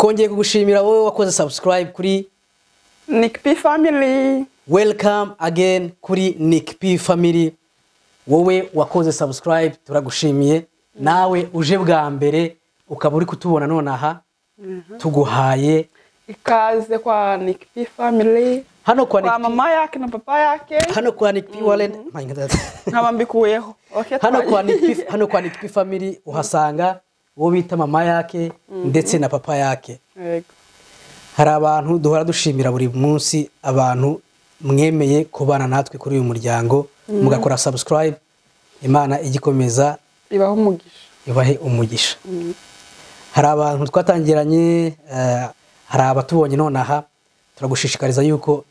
twongeye kugushimira wowe wakoze subscribe kuri Nick P Family. Welcome again kuri Nick P Family. Wowe wakoze subscribe turagushimiye. Nawe uje bwa mbere ukaba uri kutubona none aha. Tuguhaye ikaze kwa Nick P Family. Hano kwa Nick mama yake na papa yake. Hano kwa Nick P Wallen. Nkaba mbikuyeho. Okay. Hano kwa Nick P Family uhasanga wo bita mama yake ndetse na papa yake. Yego. Hari abantu duhora dushimira buri munsi abantu mwemeye kubana natwe kuri uyu muryango mugakora subscribe. Imana igikomeza ibahe umugisha. Hari abantu twatangiranye hari abatubonye none aha turagushishikariza yuko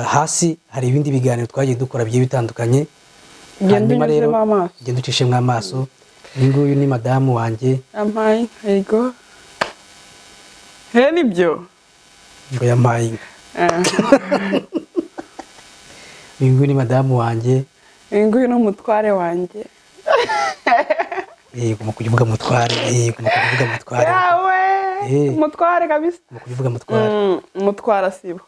hasi hari ibindi biganiro twagiye dukora bigiye bitandukanye. Hanyuma rero genda ucishe mw'amaso. Nguyu ni madamu wanje. Amaye yego. He nibyo. Ngo yamaye. Nguyu ni madamu wanje. Nguyu no mutware wanje. Mu kuvuga mutware, mu kuvuga mutware. Yawe. Mutware kabisa. Mu kuvuga mutware. Mutwara sibo.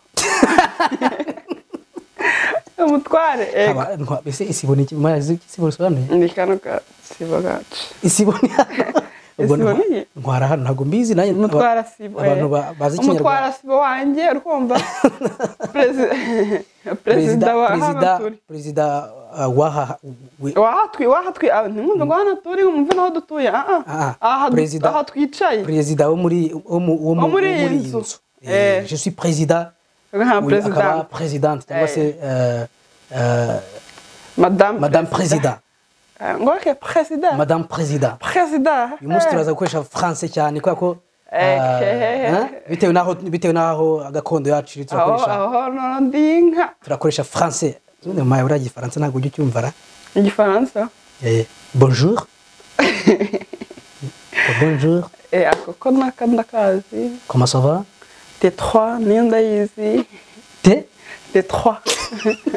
Mutware ego. Bese isiboni iki mazi isiboni sobanuye? Ndikano ka sibo gacu. Isiboni. Ntwara hano ntago mbizi naye mutwara sibo. Abantu bazi ikinyarwanda. Mutwara sibo wanje urukumva. Perezida wahatwi ntimwumve ngo hano turi umve naho dutuye aha twicaye. Perezida wo muri inzu. Je suis président. Présidente cyangwa se Madame Président. Ngoke Président. Madame Président. Président. Uyu munsi turaza gukoresha français cyane kwa ko bitewe naho agakondo yacu iri turakoresha. Ndinka. Turakoresha français. None maye uragiye Faransa ntago ujye cyumvara. Igifaransa? Bonjour. Bonjour. Akoko nakandakazi. Comment ça va? T3 nindayizi. T3.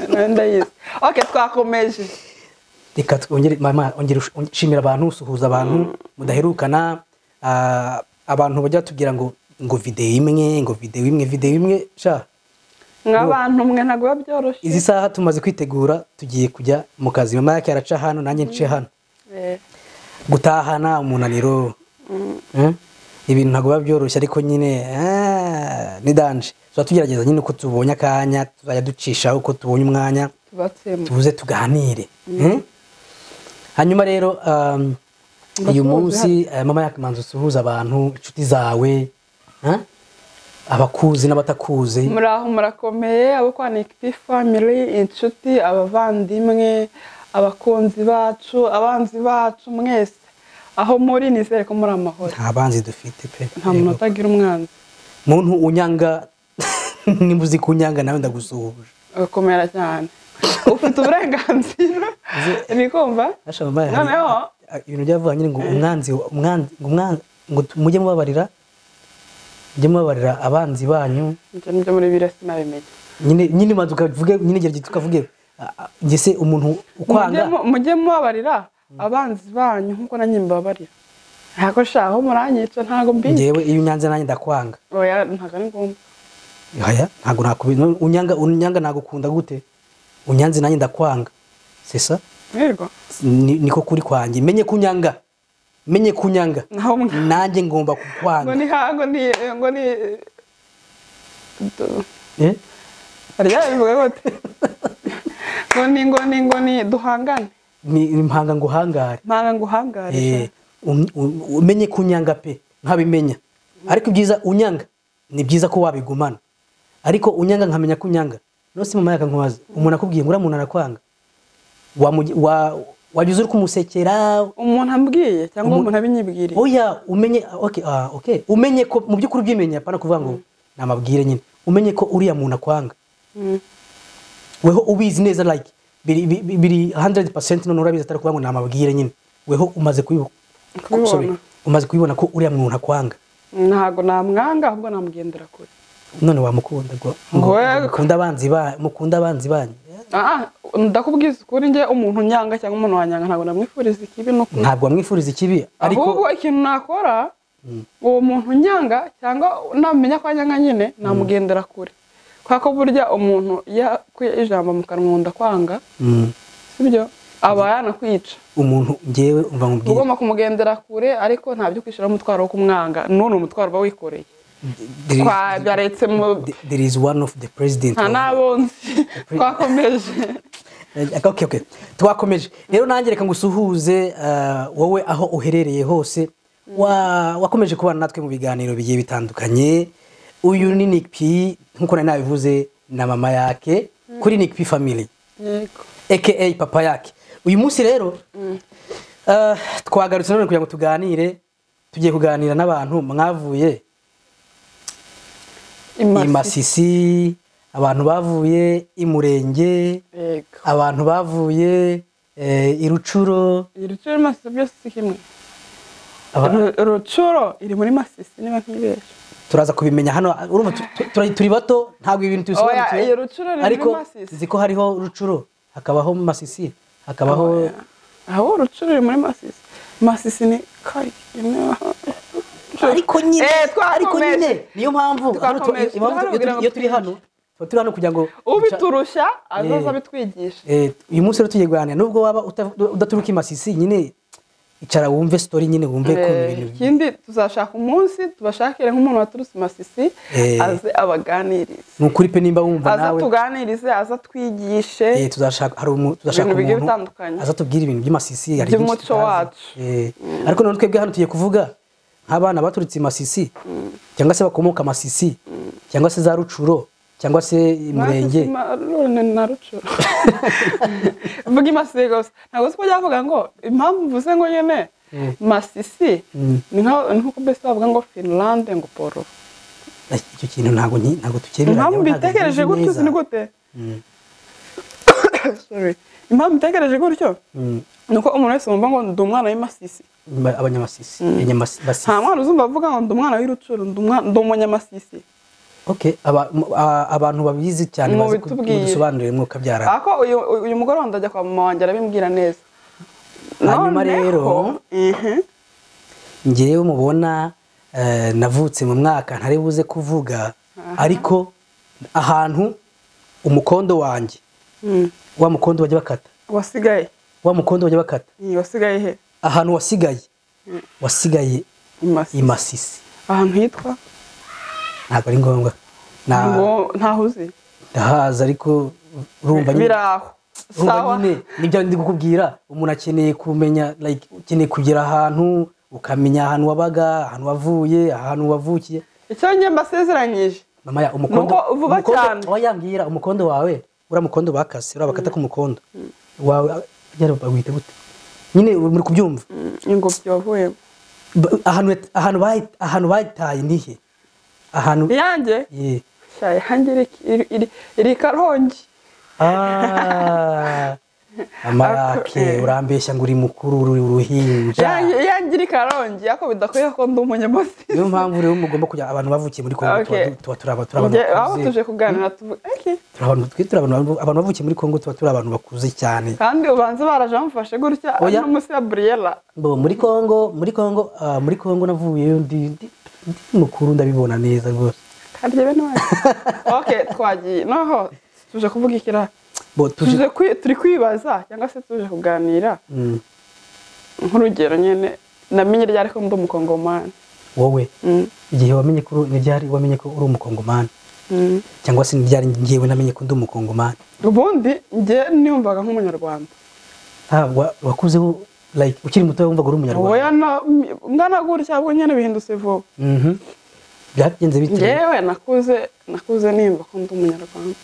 Nindayizi. Okay, twakomeje. Reka twongere mama ongera ushimira abantu usuhuza abantu mudaherukana abantu bajya tugira ngo video imwe sha nk'abantu mwe ntago babyoroshye. Izi saha tumaze kwitegura tugiye kujya mu kazi mama yake araca hano nanjye nce hano gutahana umunaniro ibintu ntago babyoroshye ariko nyine ni danje tugerageza nyine uko tubonye akanya tuzajya ducisha uko tubonye umwanya tubuze tuganire. Hanyuma rero uyu munsi mama yake manzo suhuza abantu inshuti zawe abakuzi n'abatakuzi. Muraho murakomeye abo kwa Nick P Family, inshuti abavandimwe abakunzi bacu abanzi bacu mwese aho muri nizere ko muri amahoro. Nta banzi dufite pe. Nta muntu utagira umwanzi. Muntu unyanga nimbuzi kunyanga nawe ndagusuhuje. Akomera cyane. Ufite uburenganzira. Nikumva? Noneho ibintu byavuga nyine ngo umwanzi ngo mujye mubabarira abanzi banyu. Nje muri birasi nabimenye. Nyine madukavuge nyine gerage tukavuge ngese umuntu ukwanga mujye mubabarira abanzi banyu nkuko nanjye mbabarira. Ntako shaho muranyica ntago mbi. Ngewe iyo unyanze nanjye ndakwanga. Oya ntago ari ngombwa. Oya ntago nakubina unyanga nagukunda gute? Unyanze nanjye ndakwanga. Sesa? Yego. Niko kuri kwanjye menye kunyanga. Nanjye ngomba kukwanga. Ngo ni Ariya bivuga gute? Ngo ni duhangane. Ni impanga nguhangare. Mpanga nguhangare. Umenye kunyanga pe nkabimenya. Ariko byiza unyanga ni byiza ko wabigumana. Ariko unyanga nkamenya kunyanga. Nose mama yaka nkwaza umuntu akubwiye ngo uramuntu arakwanga. Wagize uri kumusekera umuntu ambwiye cyangwa umuntu abinyibwiriye. Oya umenye okay umenye ko mu byukuri byimenya pana kuvuga ngo namabwire nyine umenye ko uriya muntu akwanga. Weho ubizi neza like biri 100% none urabizi atari kuvuga ngo namabwire nyine. Weho umaze kubibona ko uriya muntu akwanga. Ntago namwanga ahubwo namugendera kure. None wamukunda ngo mukunda abanzi banyu. Ndakubwiza ukuri nge umuntu nyanga cyangwa umuntu wanyanga ntago namwifuriza ikibi no kuri. Ntabwo amwifuriza ikibi ariko ikintu nakora uwo muntu nyanga cyangwa namenya ko anyanga nyine namugendera kure kwako burya umuntu yakuye ijambo mu kanwa ndakwanga sibyo aba yanakwica umuntu ngewe umva nkubwiye ugomba kumugendera kure ariko ntabyo kwishira umutwaro wo kumwanga none umutwaro ba wikoreye kwa byaretse mu there is one of the president nabonzi twakomeje okay twakomeje rero nanjye reka ngusuhuze wowe aho uherereye hose wakomeje kubana natwe mu biganiro bigiye bitandukanye uyu ni Nick P nkuko nari nabivuze na mama yake kuri Nick P family yego aka papa yake uyu munsi rero twagarutse none kugira ngo tuganire tugiye kuganira n'abantu mwavuye Imasisi abantu bavuye imurenge abantu bavuye irucuro Masisi byose kimwe Rucuro iri muri Masisi niba nkibesha turaza kubimenya hano urumva turi bato ntabwo ibintu tubisobanukiye ariko ziko hariho Rucuro hakabaho Masisi hakabaho aho Rucuro iri muri Masisi ni kai ariko nyine niyo mpamvu iyo turi hano kugira ngo ubiturusha azaza bitwigisha uyu munsi rero tugiye kuganira nubwo waba udaturuka Imasisi nyine icara wumve story nyine wumve ko ibintu ikindi tuzashaka umunsi tubashakire nk'umuntu waturutse Imasisi aze abaganirize nukuri pe nimba wumva nawe aza tuganirize aza twigishe tuzashaka umuntu aza tubwira ibintu by'Imasisi ari by'umuco wacu ariko none twebwe hano tugiye kuvuga nk'abana baturutse Imasisi cyangwa se bakomoka Masisi cyangwa se za Rucuro cyangwa se imurenge na Rucuro vuga Imasisi gusa ntabwo se kujya kuvuga ngo impamvu mvuze ngo nyene Masisi ni nko bese bavuga ngo Finland ngo Poro icyo kintu ntabwo tukemera impamvu bitekereje gutyo ni gute sorry impamvu bitekereje gutyo nuko umuntu wese wumva ngo ndi umwana w'Imasisi abanyamasisi nta mwana uzumva avuga ngo ndi umwana w'Irucuro ndi umunyamasisi okay abantu babizi cyane bazi kudusobanurira mwuka byara ako uyu mugore wandajya kwa mama wanjye arabimbwira neza hanyuma rero ngewe mubona navutse mu mwaka ntari buze kuvuga ariko ahantu umukondo wanjye wa mukondo wajya bakata wasigaye wa mukondo wajya bakata wasigaye he ahantu wasigaye Imasisi ahantu hitwa ntabwo ari ngombwa ntahuzi ndahaza ariko urumva biraho sawa nyine nibyo ndi gukubwira umuntu akeneye kumenya like ukeneye kugera ahantu ukamenya ahantu wabaga ahantu wavuye ahantu wavukiye icyo njye mbasezeranyije mama ya umukondo wayambwira umukondo wawe uramukondo bakase urabakata ku mukondo wawe yaro bagwite gute nyine muri kubyumva ingobyi wavuyemo ahantu bayitaye nihe ahantu yanjye shaye hanjye iri Karongi amarake urambeshya ngo uri mukuru uri uruhinja yanjye iri Karongi yako bidakwiye ko ndi umunyamasisi niyo mpamvu rero mugomba kujya abantu bavukiye muri Kongo tuba turabana aho tuje kuganira abantu bavukiye muri Kongo tuba turi abantu bakuze cyane kandi ubanze baraje bamufashe gutya n'umusi ya Briella muri Kongo navuye ndi mukuru ndabibona neza rwose kandi bene wacu okay twagiye noho tuje kuvuga ikira turi kwibaza cyangwa se tuje kuganira nk'urugero nyene namenye ryari ko ndi umukongomani wowe igihe wamenye ko ryari wamenye ko uri umukongomani cyangwa se ryari ngiyewe namenye ko ndi umukongomani ubundi nge niyumvaga nk'umunyarwanda wakuzeho like ukiri muto wumvaga uri umunyarwanda oya ngana gutya bwo nyene bihindutse vuba byagenze bite yewe nakuze nimba ko ndi umunyarwanda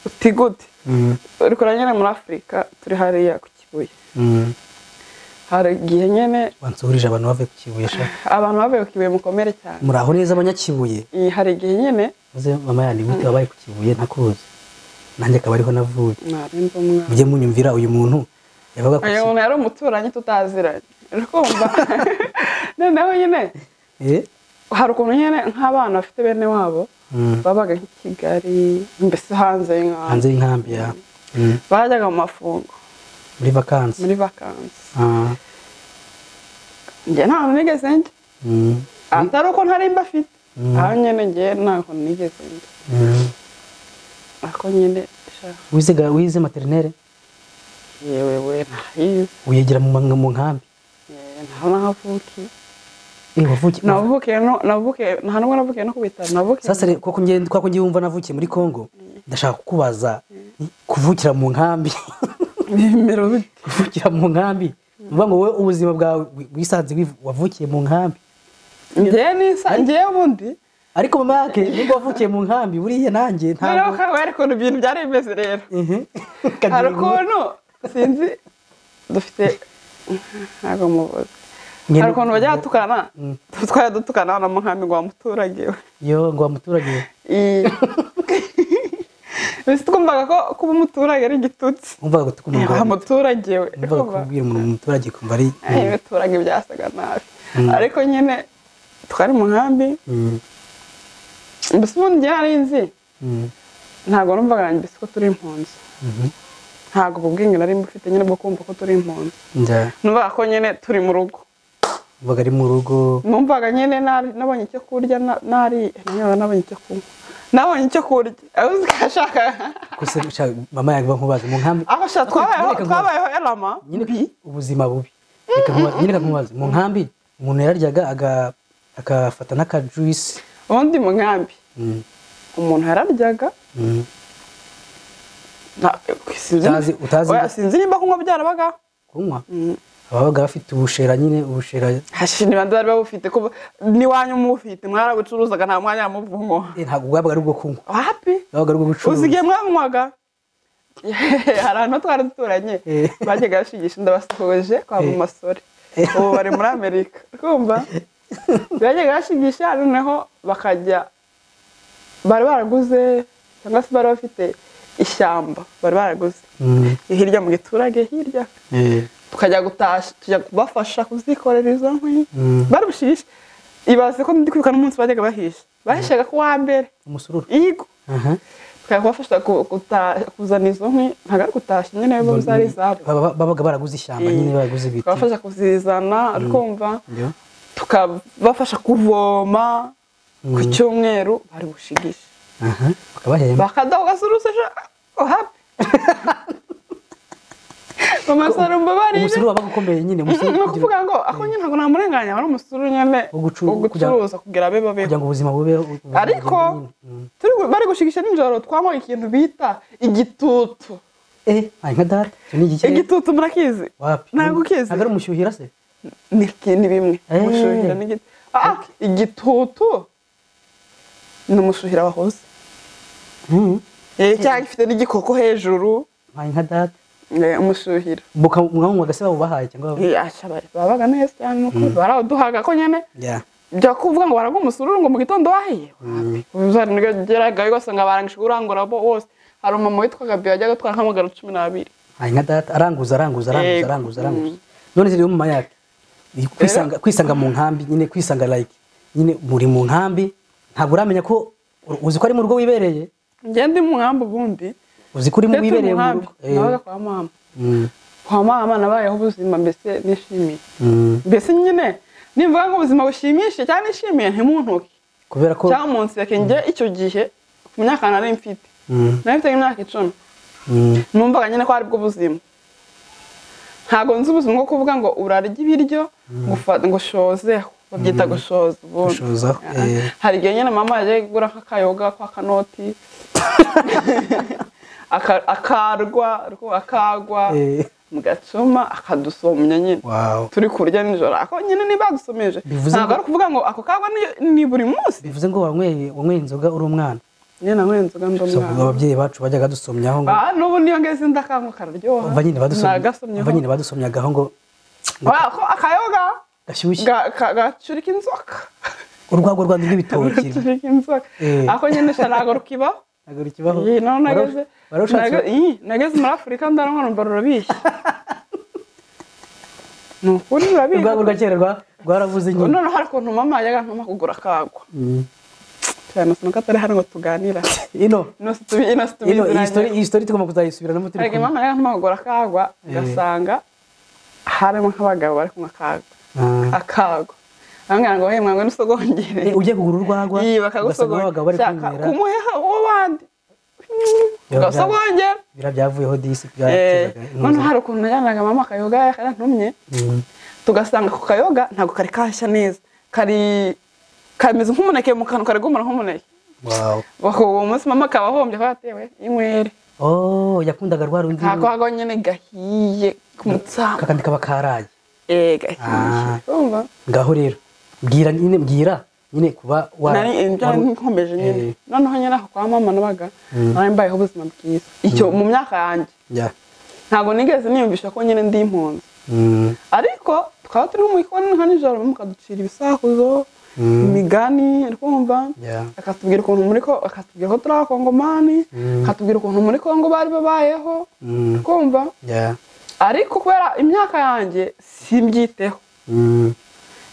uti gute uriko nyene muri Afrika turi hariya ku Kibuye hari igihe nyene wansurije abantu bave ku Kibuye abantu bave ku Kibuye mukomere cyane muraho neza abanyakibuye hari igihe nyene uze mama yandi gute wabaye ku Kibuye ntakuzi nanjye akaba ariho navuye narimba umwana mujye munyumvira uyu muntu yabaga ku Kibuye umuntu yari umuturanyi tutaziranye urumva noneho nyene hari ukuntu nyene nk'abana bafite bene wabo babaga nk'i Kigali mbese hanze y'inkambi ya bajyaga mu mafungo muri vacances njye nta nigeze njye atari uko ntari mbafite aho nyine ngiye ntaho nigeze ako nyine wize materinere yewe ntahize uyegera mu nkambi ntaho nahavukiye wavukiye nta nubwo navukiye no ku bitaro navukiye sasa koko ngiye wumva navukiye muri Congo ndashaka kukubaza kuvukira mu nkambi kuvukira mu nkambi mvuga ngo wowe ubuzima bwawe wisanze wavukiye mu nkambi ngiye ubundi ariko mama yake nubwo wavukiye mu nkambi buriya nanjye ntabwo hari ukuntu ibintu byari bimeze rero hari ukuntu sinzi dufite ntabwo muvuze hari ukuntu bajya batukana twari dutukana na mu nkambi ngo wa muturage we ngo wa muturage we mbese twumvaga ko kuba umuturage ari igitutsi wumvaga ko wa muturage we wumvaga ko kubwira umuntu umuturage kumva ari umuturage byasaga nabi ariko nyine twari mu nkambi mbese ubundi njye nari nzi ntabwo numvaga mbese ko turi impunzi ntabwo ubwo bwenge nari mbufite nyine bwo kumva ko turi impunzi numvaga ko nyine turi mu rugo numvaga ari mu rugo numvaga nyine nabonye icyo kurya nabonye icyo kunywa nabonye icyo kurya abuze kashaka kuse mama yagwa nkubaze mu nkambi abasha twabayeho elama nyine ubuzima bubi nyine kamubaze mu nkambi umuntu yararyaga agafata n'akajuice ubundi mu nkambi umuntu yararyaga sinzi nimba kunywa byarabaga kunywa ababaga bafite ubushera nyine ubushera hashini bandi bari babufite ko niwanyu mufite mwarabucuruzaga nta mwanya muvumo ntabwo bwabaga ari bwo kunywa happy bwabaga ari bwo gucuruza uzigiye mwanywaga hari ahantu twari duturanye bajyaga bashigisha ndabasohoje kwa mu masore ubu bari muri Amerika kumva bajyaga bashigisha noneho bakajya bari baraguze cyangwa se bari bafite ishyamba bari baraguze hirya mu giturage hirya tukajya gutasha tujya kubafasha kuzikorera izo nkwi bari bushishe ibaze ko ndi kwibuka n'umunsi bajyaga bahishaga ku wa mbere umusururu yego tukajya kubafasha kuzana izo nkwi ntabwo ari gutashya nyine bo zari zabo babaga baraguze ishyamba nyine baraguze ibiti tukabafasha kuzizana arkumva tukabafasha kuvoma ku cyumweru bari bushigishe bakabahemba bakadaho gasurusha happy Umusoro mbabarire. Umusoro wabaga ukomeye nyine umusoro kuvuga ngo ako nyine ntabwo namurenganya ari umusoro nyine ugucuruza kugira abe babe kugira ngo ubuzima bube ariko turi bari gushigisha n'injoro twamo ikintu bita igitutu nka data ni igiki igitutu murakizi ntabwo ukizi ntabwo ari umushyuhira se ni bimwe umushyuhira n'igiti igitutu ni umushyuhira wahoze cyangwa ifite n'igikoko hejuru nka data umushyuhira mwanywa gase babahaye cyangwa babaga neza cyane nuko baraduhaga ko nyene byo kuvuga ngo baraga umusururu ngo mu gitondo wahiye uzari nigeraga yosanga barangisha urangura bo wose hari umama witwaga Biyo ajyaga twara nkamugara 12 nka data aranguza none ziri mu mayake kwisanga mu nkambi nyine kwisanga like nyine muri mu nkambi ntabwo uramenya ko uzi ko ari mu rugo wibereye ngende mu nkambi ubundi uzi kuri mu wibereye mu rugo nabaga kwa mama kwa mama nabayeho ubuzima mbese nishimiye mbese nyine nimvuga ngo ubuzima bushimishe cyane nishimiye ntimuntuke kubera ko cyangwa umunsi yakenje icyo gihe ku myaka nari mfite nafite imyaka 10 numvaga nyine ko ari bwo buzima ntago nzi ubuzima bwo kuvuga ngo urarya ibiryo ngo shozeho babyita gushoza ubundi hari igihe nyine mama yaje kugura nk'akayoga kwa kanoti akagwa mu gacuma akadusomya nyine turi kurya nijoro ako nyine niba dusomeje ntabwo ari kuvuga ngo ako kagwa ni buri munsi bivuze ngo wanyweye inzoga uri umwana nyine nanyweye inzoga ndi umwana ababyeyi bacu bajyaga dusomyaho ngo n'ubu niyo ngeze ndakanywa kararyoha umva nyine badusomyagaho ngo akayoga gashyushye gacurika inzoka urwagwa rwanda rw'ibitoki gacurika inzoka ako nyine ntabwo rukibaho nageze muri Afurika ndaronka numva rurabishye nukuri rurabishye urwagwa rwa kera rwaravuze nyine none hari ukuntu mama yaga ntuma kugura akagwa cyane nuko atari hano ngo tuganira iyi story tugomba kuzayisubira no mutiri mama yaga ntuma kugura akagwa gasanga harimo nk'abagabo bari kunywa akagwa bambwira ngo he mwangwe n'usogongere ujye kugura urwagwa bakagusogongera abagabo bari kumwera kumuheha w'abandi ugasogongera birabyavuyeho disi none hari ukuntu najyanaga mama akayoga yarantumye tugasanga ku kayoga ntabwo kari kahashya neza kameze nk'umuneke mu kantu kari gumara nk'umuneke uwo munsi mama akaba ahombye ko yatewe inywere yakundaga rwa rundi ntabwo nyine gahiye ku mutsama kakandi kaba karaye gahiye ngaho rero mbwira nyine kuba nkomeje nyine noneho nyine aho kwa mama nabaga nari mbayeho ubuzima bwiza icyo mu myaka yanjye ntabwo nigeze niyumvisha ko nyine ndi impunzi ariko tukaba turi mu ikoni nka nijoro mukaducira ibisakuzo imigani twumva akatubwira ukuntu akatubwira ko turi abakongomani akatubwira ukuntu muri Kongo bari babayeho twumva ariko kubera imyaka yanjye simbyiteho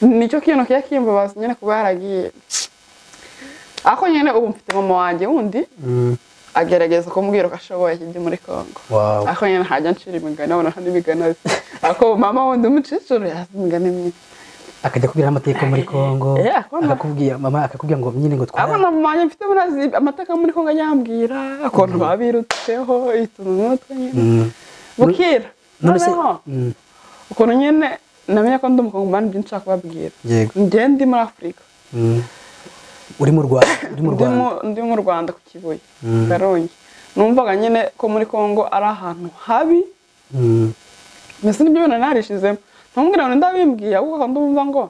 nicyo kintu kiya kimbabaza nyine kuba yaragiye ako nyine ubu mfite mama wanjye wundi agerageza kumbwira ko ashoboye kijya muri Kongo ako nyine hajya nshira imigani abona kandi imigani azi ako mama wundi umucicuru yazi imigani myinshi akajya kubwira amateka muri Kongo akakubwira mama akakubwira ngo nyine ngo twara ako mama wanjye mfite munazi amateka muri Kongo anyambwira akontu babirutseho ituntu n'utwe nyine bukira noneho ukuntu nyine namenye ko ndi umukongomani byinshi nshaka kubabwira njye ndi muri Afurika uri mu Rwanda ndi mu Rwanda ku Kibuye Karongi numvaga nyine ko muri Kongo ari ahantu habi mbese nibyo bintu narishizemo ntumbwira ngo ndabimbwiye ahubwo ndumva ngo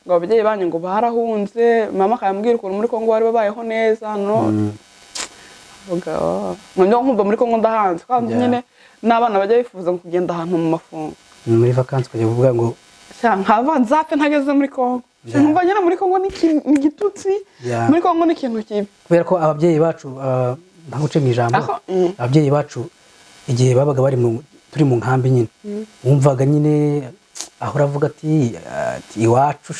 ababyeyi banyu ngo barahunze mama akambwira ukuntu muri Kongo bari babayeho neza nkumva muri Kongo ndahanze kandi nyine n'abana bajya bifuza kugenda ahantu mu mafungo muri vacances kujya kuvuga ngo nkava nzapfe ntageze muri Kongo nkumva nyine muri Kongo ni igitutsi muri Kongo ni ikintu kibi kubera ko ababyeyi bacu ntaguce mu ijambo ababyeyi bacu igihe babaga bari turi mu nkambi nyine wumvaga nyine aho uravuga ati iwacu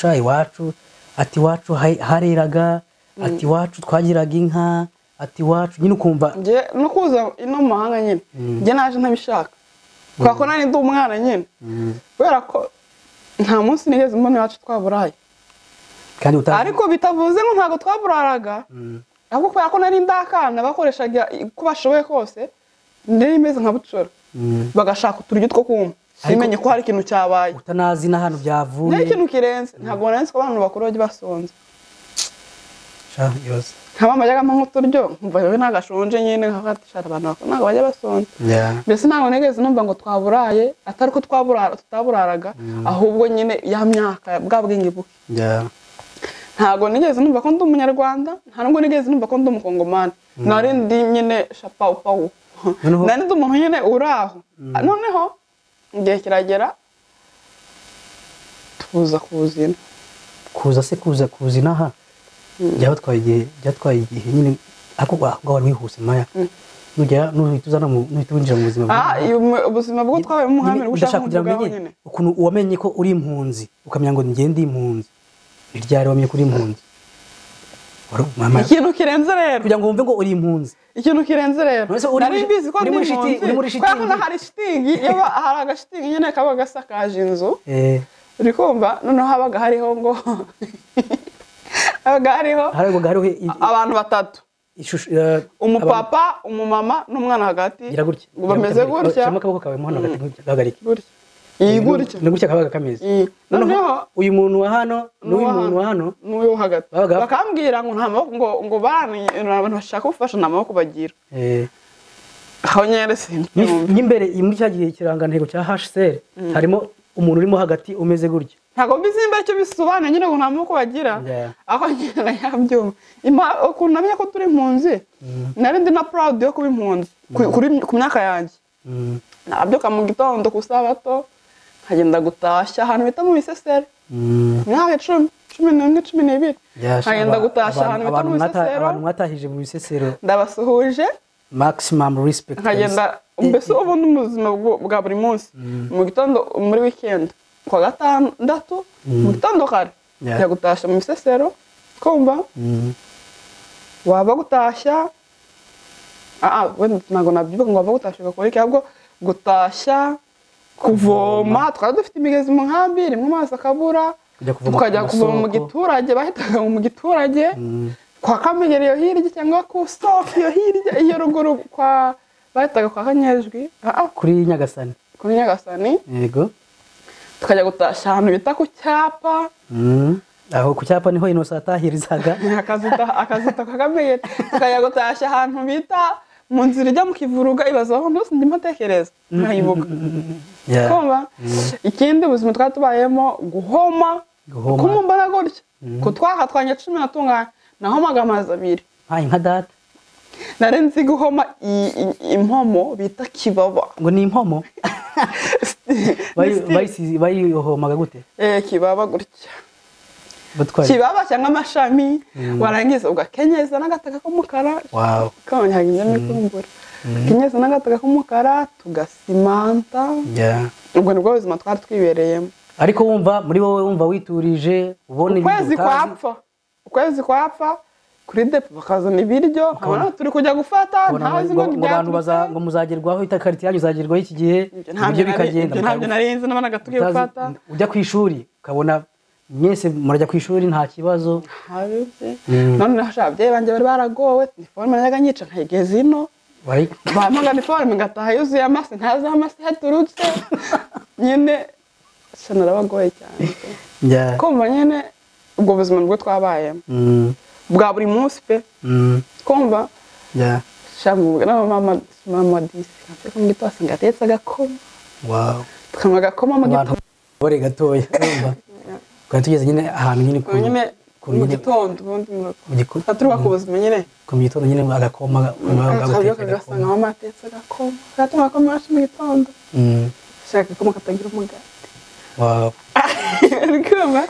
ati iwacu hareraga ati iwacu twagiraga inka ati iwacu nyine ukumva no kuza ino mu mahanga nyine njye naje ntabishaka kubera ko nari ndi umwana nyine kubera ko nta munsi nigeze mbona iwacu twaburaye ariko bitavuze ngo ntabwo twaburaraga ahubwo kubera ko nari ndakana bakoreshaga uko bashoboye kose ndari imeze nka bucora bagashaka uturyo two kumva simenye ko hari ikintu cyabaye utanazi n'ahantu byavuye n'ikintu kirenze ntabwo nari nzi ko abantu bakuru bajya basonza nkaba bajyaga nk'uturyo nkumva yewe nagashonje nyine nkafata abantu bakuru ntabwo bajya basonza mbese ntabwo nigeze numva ngo twaburaye atari ko tutaburaraga ahubwo nyine ya myaka bwa bwenge buke ntabwo nigeze numva ko ndi umunyarwanda nta nubwo nigeze numva ko ndi umukongomani nari ndi nyine shapawu nari ndi umuntu nyine uri aho noneho igihe kiragera tuza kuzina aha byatwaye igihe nyine ariko ngo wari wihuse maya nuhita winjira mu buzima ubuzima bwo twabaye mu muhanda udashaka kugira ngo umenye ukuntu wamenye ko uri impunzi ukamenya ngo njye ndi impunzi ntiryari wamenye ko uri impunzi ikintu kirenze rero kugira ngo wumve ngo uri impunzi ikintu kirenze rero nari mbizi ko ndi impunzi kubera ko hari shitingi hari agashitingi nyine kaba gasakaje inzu uri kumva noneho habaga hariho ngo habaga hariho abantu batatu umupapa umumama n'umwana hagati bameze gutya akaboko kawe mo hano gahagarike gutya ni gutya kabaga kameze noneho uyu muntu wa hano n'uyu muntu wa hano n'uyu hagati bakambwira ngo nta maboko ngo abantu bashaka gufasha nta maboko bagira aho nyere n'imbere muri cya gihe kirangantego cya HCR harimo umuntu urimo hagati umeze gutya ntabwo bizimba icyo bisobanuye nyine ngo nta maboko bagira aho nyine yabyumva ukuntu namenye ko turi impunzi nari ndi na proud yo kuba impunzi ku myaka yanjye nabyuka mu gitondo ku sabato nkagenda gutashya ahantu bita mu Bisesero myaka 11 nkagenda gutashya ahantu bita mu Bisesero abantu mwatahije mu Bisesero ndabasuhuje maximum respect nkagenda mbese ubundi mu buzima bwa buri munsi mu gitondo muri weekend kwa gatandatu mu gitondo kare njya gutashya mu Bisesero kumva waba gutashya wenda ntabwo nabyuka ngo waba gutashya ugakora iki ahubwo gutashya kuvoma twari dufite imigezi mu nkambi rimwe amazi akabura tukajya kuvoma mu giturage bahitaga mu giturage kwa Kamenyero iyo hirya cyangwa ku Stoke iyo hirya iyo ruguru kwa bahitaga kwa Kanyejwi kuri Nyagasani yego tukajya gutasha ahantu bita ku cyapa aho ku cyapa niho Innocent atahirizaga akazita kwa Kamenyero tukajya gutasha ahantu bita mu nzira ijya mu Kivuruga ibaza aho ndose ndimo tekereza nkayibuka kumva ikindi ubuzima twatubayemo guhoma kumumbara gutya ko twahatwanye 10 natunganya nahomaga amazi abiri nka data narenzi guhoma impomo bita kibaba ngo ni impomo bayihomaga gute kibaba gutya kibaba cyangwa amashami warangiza ugakenyeza n'agataka k'umukara kabonye hagize n'ikumbura kenyeza n'agataka k'umukara tugasimanta ubwo nibwo buzima twari twibereyemo ariko wumva muri wowe wumva witurije ubone ukwezi kwapfa kuri depo bakazana ibiryo nkabona turi kujya gufata ntazi ngo abantu ngo muzagerwaho itakariti yanyu uzagerwaho iki gihe ibyo bikagenda ntabyo narinze nabanaga tugiye gufata ujya ku ishuri ukabona mwese murajya ku ishuri nta kibazo none ababyeyi banjye bari baragowe telefone najyaga nyica nkayigeza ino bampaga telefone ngataha yuzuye amase ntazi amase yaturutse nyine narabagoye cyane kumva nyine ubwo buzima bwo twabayemo bwa buri munsi pe kumva shamu na mama disi kandi mu gitondo ngatetse agakoma tukanywa agakoma mu gitondo bore gatoya kumva kandi tugeze nyine ahantu nyine mu gitondo ubundi turuka ku buzima nyine ku gitondo nyine agakoma gasanga mama atetse agakoma gatuma akoma mu gitondo shaka ko katagira umugati kumva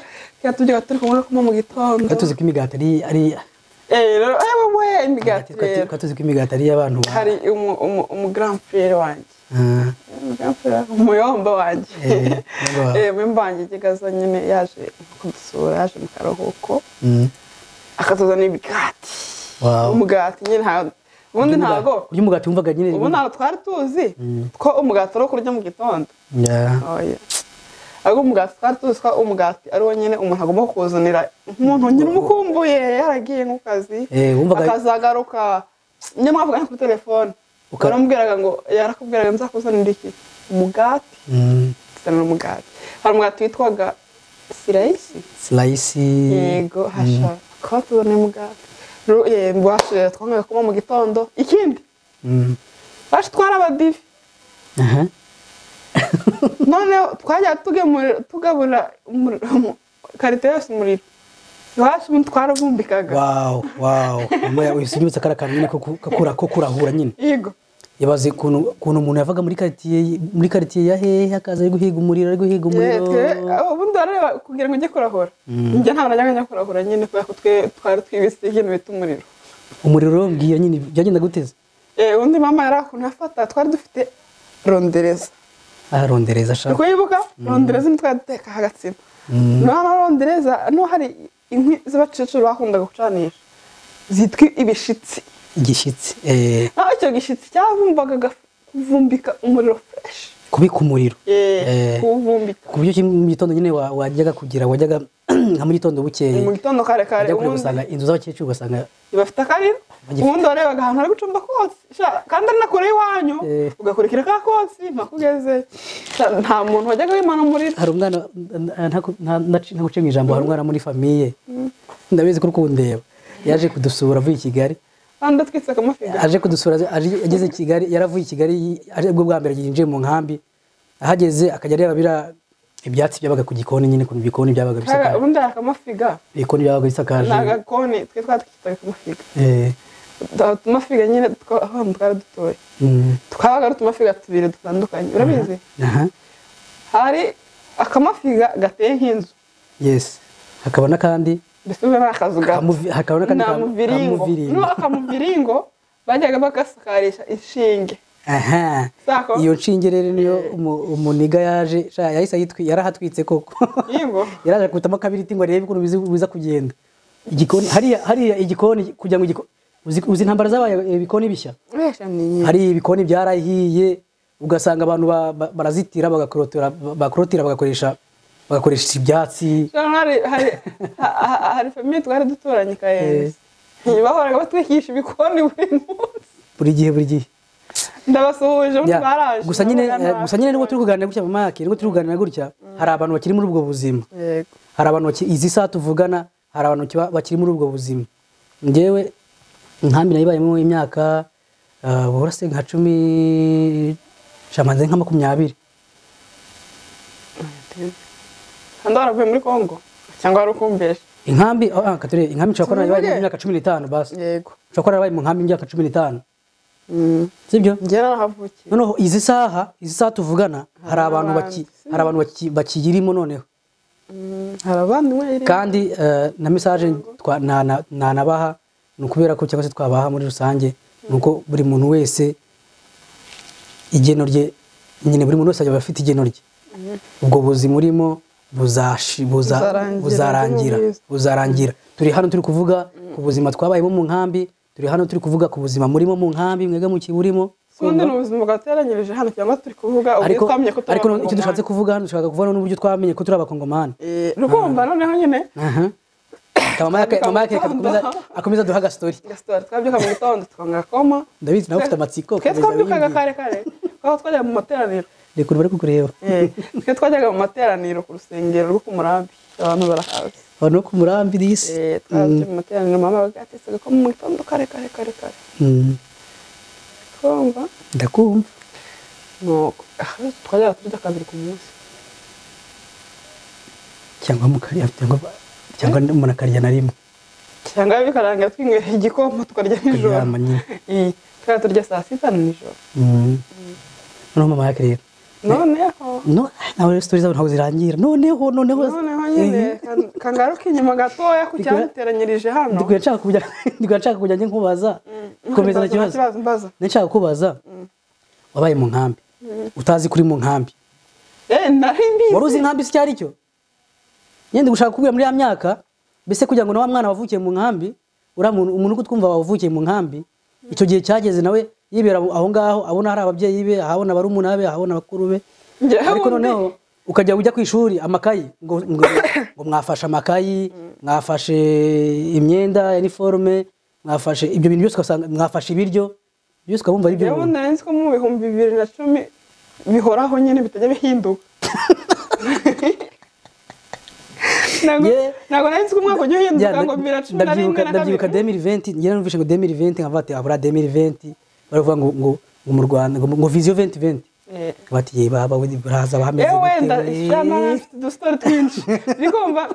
tujya turi kumwe ko mu gitondo katuzi ko imigati ari imigati rero katuzi ko imigati ari abantu hari grand frère wanjye umuyomba wanjye umuyomba wanjye igaza nyine yaje kudusura yaje mu karuhuko akatuzana imigati umugati nyine ubundi ntabwo uyu mugati wumvaga nyine ubu ntabwo twari tuzi ko umugati ari kurya mu gitondo ahubwo umugati twari tuzi ko umugati ari wo nyine umuntu agomba kuzanira umuntu nyine umukumbuye yaragiye mu kazi akazagaruka nyine mwavuganye kuri telefone baramubwiraga ngo yarakubwiraga nzakuzanira iki umugati tuzanira umugati hari umugati witwaga sirayisi yego hasha ko tuzanira umugati mbashije twongeye kuba mu gitondo ikindi baje twarabadive none twajya tugabura karite yose umuriro iwacu twaravumbikaga wisunyutse karakantu nyine ko kurahura nyine yego yabaze ukuntu umuntu yavaga muri karitiye ya hehe akaza ari guhiga umuriro ubundi warareba kugira ngo ujye kurahura njye ntabwo najyaga njya kurahura nyine kubera ko twari twibise ikintu bita umuriro mbwira nyine byagenda guteza undi mama yari akuntu afata twari dufite rondereza rondereza shaka kwibuka rondereza nitwa duteka hagatsima no rondereza no hari inkwi z'abacecuru bakundaga gucanisha zitwa ibishitsi igishitsi icyo gishitsi cyavumbaga kuvumbika umuriro fresh kubika umuriro kuvumbika ku buryo mu gitondo nyine wajyaga nka mu gitondo bukeye mu gitondo kare usanga inzu z'abakecuru ugasanga bafite akariro ubundi warebaga ahantu hari gucumba kotsi kandi ari na kure y'iwanyu ugakurikira ka kotsi mpaka ugeze nta muntu wajyaga wimana umuriro hari umwana ntaguce mu ijambo hari umwana muri famiye ndabizi ko uri kundeba yaje kudusura avuye i Kigali kandi atwitse akamafiga aje kudusura ageze i Kigali yaravuye i Kigali aribwo bwa mbere yinjiye mu nkambi ahageze akajya areba ibyatsi byabaga ku gikoni nyine ku bikoni byabaga bisakaje ubundi akamafiga ibikoni byabaga bisakaje n'agakoni twe twatwitaga akamafiga utumafiga nyine ahantu twari dutoye twabaga ari utumafiga tubiri dutandukanye urabizi hari akamafiga gateye nk'inzu yes hakaba n'akandi mbese ubu ni akazu hakaba n'akandi akamuviringo bajyaga bagasakarisha inshinge iyo nshinge rero niyo umuniga yaje yahise yarahatwitse koko yaraje akubitamo kabiriti ngo arebe ukuntu biza kugenda igikoni hariya igikoni kugira ngo uzi intambara zabaye ibikoni bishya hari ibikoni byarahiye ugasanga abantu barazitira bagakorotira bagakoresha bagakoresha ibyatsi. Hari famille twari duturanye Kayenzi, bahoraga batwigisha ibikoni buri gihe. Ndabasuhuje baraje. Gusa nyine nubwo turi kuganira gutya mama yake, nubwo turi kuganira gutya, hari abantu bakiri muri ubwo buzima. Yego. Hari abantu izi saa tuvugana, hari abantu bakiri muri ubwo buzima. Ngewe nkambi nayibayemo imyaka borase nka 10 shamanze nka 20. Andara vuye muri Kongo cyangwa ari ukumbesha? Inkambi kature inkambi cyakora nayibayemo imyaka 15 basi. Yego. Cyakora nayibaye mu nkambi imyaka 15. Sibyo? Ngera nahavukiye. Noneho izi saa tuvugana, hari abantu bakiyirimo noneho. Hari abandi mwiri. Kandi na message nabaha nukubera ko cyangwa se twabaha muri rusange nuko buri muntu wese igeno rye nyine buri muntu wese ajya bafite igeno rye. Ubwo buzima urimo buzarangira. Turi hano turi kuvuga ku buzima twabayemo mu nkambi, turi hano turi kuvuga ku buzima murimo mu nkambi mwega mu kiburimo. Sonde n'ubuzima bwateranyirije hano cyangwa turi kuvuga ubwo twamenye ko turi. Ariko icyo dushatse kuvuga hano dushaka kuvuga n'uburyo twamenye ko turi abakongomani. Rugomba noneho nyine. Mama yake akomeza duhaga story. Twabyuka mu gitondo twanga koma. Ndabizi nawe ufite amatsiko. Twabyukaga kare. Aho twajya mu materaniro. Reka bari kukureba. Twajyaga mu materaniro ku rusengero rwo ku Murambi. Abantu barahazi. Abantu ku Murambi disi. Twajya mu materaniro mama bagatetse ko mu gitondo kare. Kumva? Ndakumva. Nuko twajyaga turya kabiri ku munsi. Cyangwa umuntu akarya na rimwe. Cyangwa bikaranga twinywera igikoma tukarya nijoro. Twari turya saa 6 nijoro. Noneho mama yake rero. Nawe stories zabo ntabwo zirangira. Noneho nyine kangaruka inyuma gatoya ku cyateranyirije hano. Ndigashaka kujya nkubaza. Komeza ikibazo. Nshaka kubaza. Wabaye mu nkambi. Utazi kuri mu nkambi. Narimbi. Waruzi inkambi si cyari cyo? Nyende gushaka kubwira muri ya myaka bese kugira ngo nawe mwana wavukiye mu nkambi umuntu kutwumva wavukiye mu nkambi icyo gihe cyageze nawe yibera aho ngaho abona hari ababyeyi be ahabona barumuna be ahabona bakuru be ariko noneho ukajya ujya ku ishuri amakayi ngo mwafashe amakayi mwafashe imyenda uniforme mwafashe ibyo bintu byose ugasanga mwafashe ibiryo byose ukabumva ari byo yabona nzi ko mu 2010 bihoraho nyine bitajya bihinduka. Nago nahise kumwaka ujye uhinduka ngo 2010 ndabyibuka 2020 ngira numvishe ngo 2020 nkavate abura 2020 baravuga ngo mu Rwanda ngo vision 2020 bati baba baraza bahameze wenda shama dustori twinshi bikomba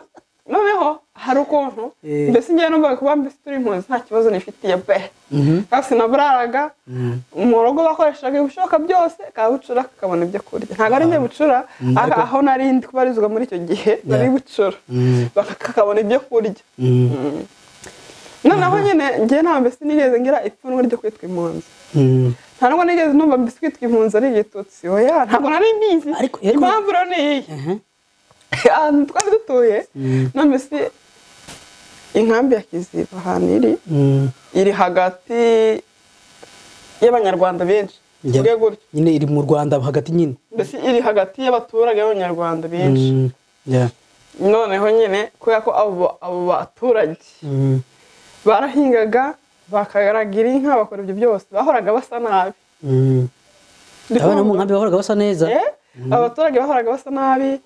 noneho hari ukuntu mbese ngiye numva kuba mbese turi impunzi nta kibazo nifitiye pe kasi naburaraga mu rugo bakoreshaga ibishoka byose kabucura kakabona ibyo kurya ntago ari njye bucura aho narindi kubarizwa muri icyo gihe nari bucura bakakabona ibyo kurya noneho nyine ngiye nta mbese nigeze ngira ipfunwe ryo kwitwa impunzi nta nubwo nigeze numva mbese kwitwa impunzi ari igitutsi oya ntabwo nari mbizi impamvu rero ni iyi twari dutuye nambese inkambi ya Kiziba ahantu iri hagati y'abanyarwanda benshi nyine iri mu Rwanda hagati nyine mbese iri hagati y'abaturage b'abanyarwanda benshi noneho nyine kubera ko abo baturage barahingaga bakagaragira inka bakora ibyo byose bahoraga basa nabi abana mu nkambi bahoraga basa neza abaturage bahoraga basa nabi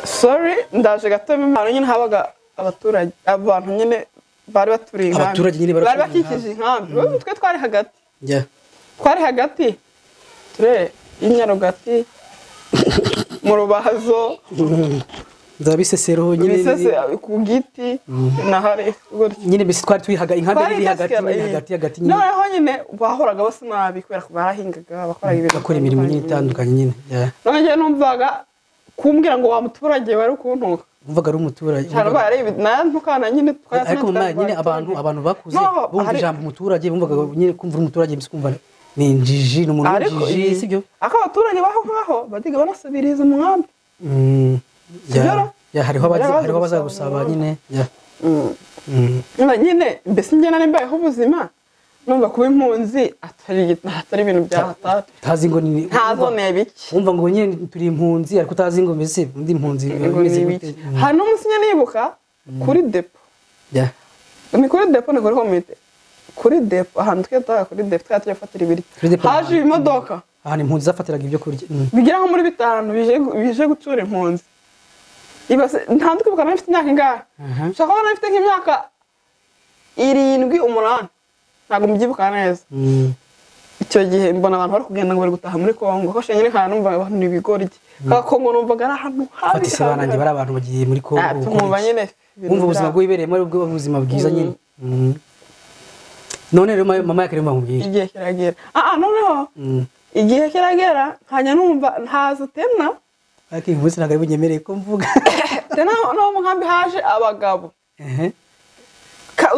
sorry ndaje gatome impano nyine habaga abaturage abantu nyine bari baturiye inkambi abaturage nyine bari bakikije inkambi twe twari hagati twari hagati ture inyarugati mu rubazo zabisesero nyine ku giti nahare nyine bisi twari twihaga inkambi iri hagati nyine noneho nyine bahoraga basa nabi kubera ko barahingaga bakora imirimo nyine itandukanye nyine none numvaga kumbwira ngo wa muturage wari ukuntuka umvaga ari umuturage cyarabare nantukana nyine ariko mama nyine abantu bakuze bumva ijambo umuturage bumvaga nyine kumva umuturage biskumva ni injiji no muntu injiji sibyo akabaturage baho ngaho badiga banasubiriza mu nkambi hariho abazagusaba nyine nyine mbese njye nari mbayeho ubuzima numva kuba impunzi atari ibintu byahatari tazi ngo ni ntazo nebiki wumva ngo nyine turi impunzi ariko utazi ngo mbese ndi impunzi hari n'umusinya nibuka kuri depo ni kuri depo ni kuri komite kuri depo ahantu twita kuri depo twatuje fatira ibiri haje imodoka ahantu impunzi zafatiraga ibyo kurya bigira nko muri 5 bije gucura impunzi ibase ntandukwibuka nafite imyaka ingahe shaka ko nafite nk'imyaka 7-8 ntago mbyibuka neza icyo gihe mbona abantu bari kugenda ngo bari gutaha muri Kongo ko shenyine kana numva abantu nibigoryi ka Kongo numvaga ari ahantu habi fati se banange bari abantu bagiye muri Kongo kumva nyine umva ubuzima bwibereyemo ari ubuzima bwiza nyine none rero mama yakere mbamubwira igihe kiragera noneho igihe kiragera nkanya numva ntazo tena ati umunsi nagari bunyemereye ko mvuga tena no mu nkambi haje abagabo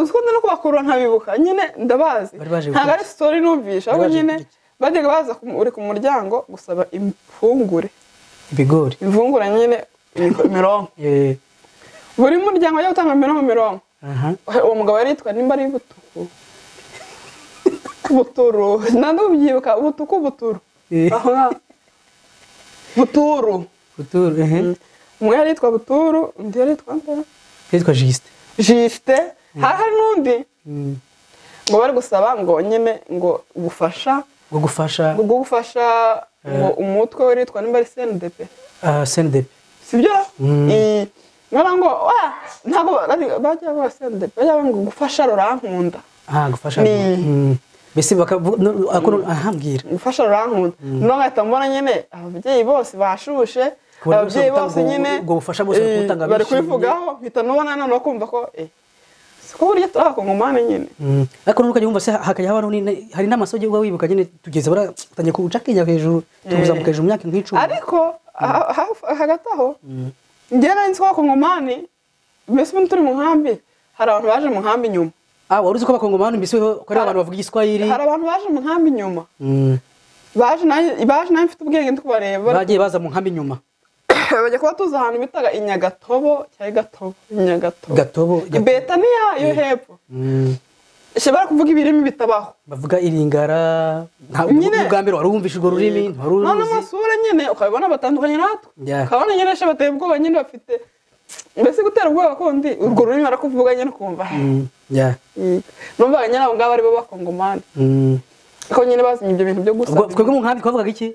uziko no kubakurura ntabibuka nyine ndabazi ntago ari story numvisha ahubwo nyine bajyaga baza uri ku muryango gusaba imfungure ibigori imfungure nyine mirongo buri muryango wajya gutanga mirongo uwo mugabo yari yitwa nimba ari butuku buturu nando byibuka butuku buturu buturu umwe yari yitwa buturu undi yari yitwa Juste hari n'undi ngo bari gusaba ngo nyine ngo gufasha ngo umutwe we witwa nimba ari CNDP sibyo ngo ntago bajya ba CNDP bajya ngo gufasha Rurankunda gufasha bese ahambwira gufasha Rurankunda no ngahita mbona nyine ababyeyi bose bashushe ababyeyi bose nyine ngo bufasha bose gutanga bari kwivugaho mpita nubona none kumva ko ko burya turahakongomane nyine ariko nuko yumva se hakajya hari n'amasoje ubwo wibuka nyine tugeze baratangiye kuca kinya hejuru tuzamuka hejuru myaka nk'icumi ariko hagati aho njye nari nzi ko abakongomani mbese turi mu nkambi hari abantu baje mu nkambi nyuma wari uzi ko abakongomani mbese ko ari abantu bavuga igiswahili hari abantu baje mu nkambi nyuma baje nayo mfite ubwenge ndi kubareba bagiye baza mu nkambi nyuma bajya kuba tuzi ahantu bitaga Inyagatobo cyangwa Gatobo Betaniya yo hepfo shobora kuvuga ibirimi bitabaho bavuga Iringara ubwa mbere wari wumvishe urwo rurimi none amasura nyine ukabona batandukanye natwe kabona nyine she bateye ubwoba nyine bafite mbese gutera ubwoba kundi urwo rurimi barakuvuga nyine kumva numva nyine abo ngabo ari bo bakongomani ko nyine bazinye ibyo bintu byo gusa twebwe mu nkambi twavugaga iki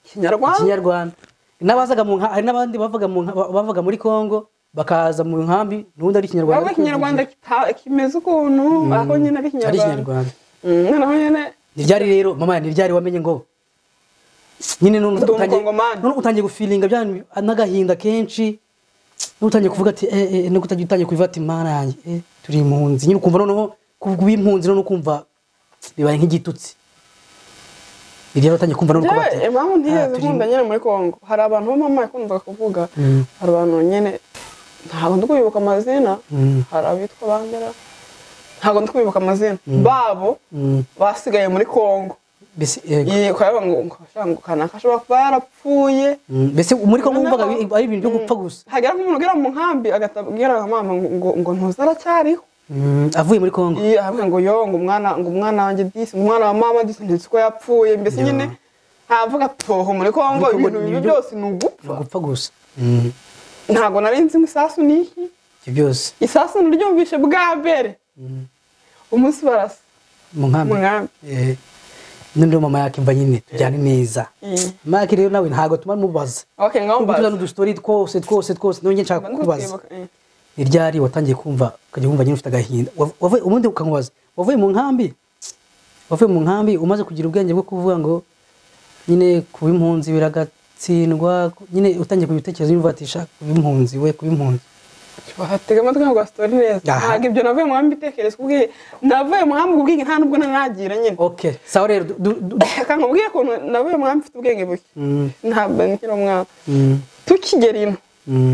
Kinyarwanda n'abazaga mu hari n'abandi bavaga muri Kongo bakaza mu nkambi n'undi ari Kinyarwanda Kinyarwanda kimeze ukuntu aho nyine ari Kinyarwanda noneho nyine niryari rero mama niryari wamenye ngo nyine none utangiye gufilinga byanyu n'agahinda kenshi n'utangiye kuvuga ati no utangiye kuvuga ati mana yanjye turi impunzi nyine ukumva noneho kuvuga impunzi no kumva bibaye nk'igitutsi Igihe utangiye kumva no kubate impamvu ntiyeze nkunda nyine muri Kongo hari abantu bo mama yakundaga kuvuga hari abantu nyine ntabwo ndikubibuka amazina hari abitwa bandera ntabwo ndikubibuka amazina babo basigaye muri Kongo bese ukaba ngo kanaka ashobora kuba yarapfuye bese muri Kongo umvaga ari ibintu byo gupfa gusa hagera nk'umuntu ugera mu nkambi agatabwira mama ngo ntuzaracyariho avuye muri Kongo hamwe ngo ngo umwana wanjye disi umwana wa mama disi ntitsiko yapfuye mbese nyine havuga toho muri Kongo ibintu byose nugupfa gusa ntago nari nzi isasu niki byose isasu nryumvishe bwa mbere umunsi barasa mu nkambi none mama yakimva nyine tujyane neza mama rero nawe ntago tumamubaza ngomba n'udustori twose none nshaka kubaza iryari watangiye kumva ukajya wumva nyine ufite agahinda ubundi ukankubaza wavuye mu nkambi umaze kugira ubwenge bwo kuvuga ngo nyine kuba impunzi biragatsindwa nyine utangiye kubitekereza yumvatisha kuba impunzi batega amatwi ngo story neza ntabwo ibyo navuye mu nkambi bitekereza kubwiye navuye mu nkambi kubwiye nta nubwo nanagira nyine sawa rero kankubwiye ko navuye mu nkambi mfite ubwenge buke ntabwo nkiri umwana tukigera ino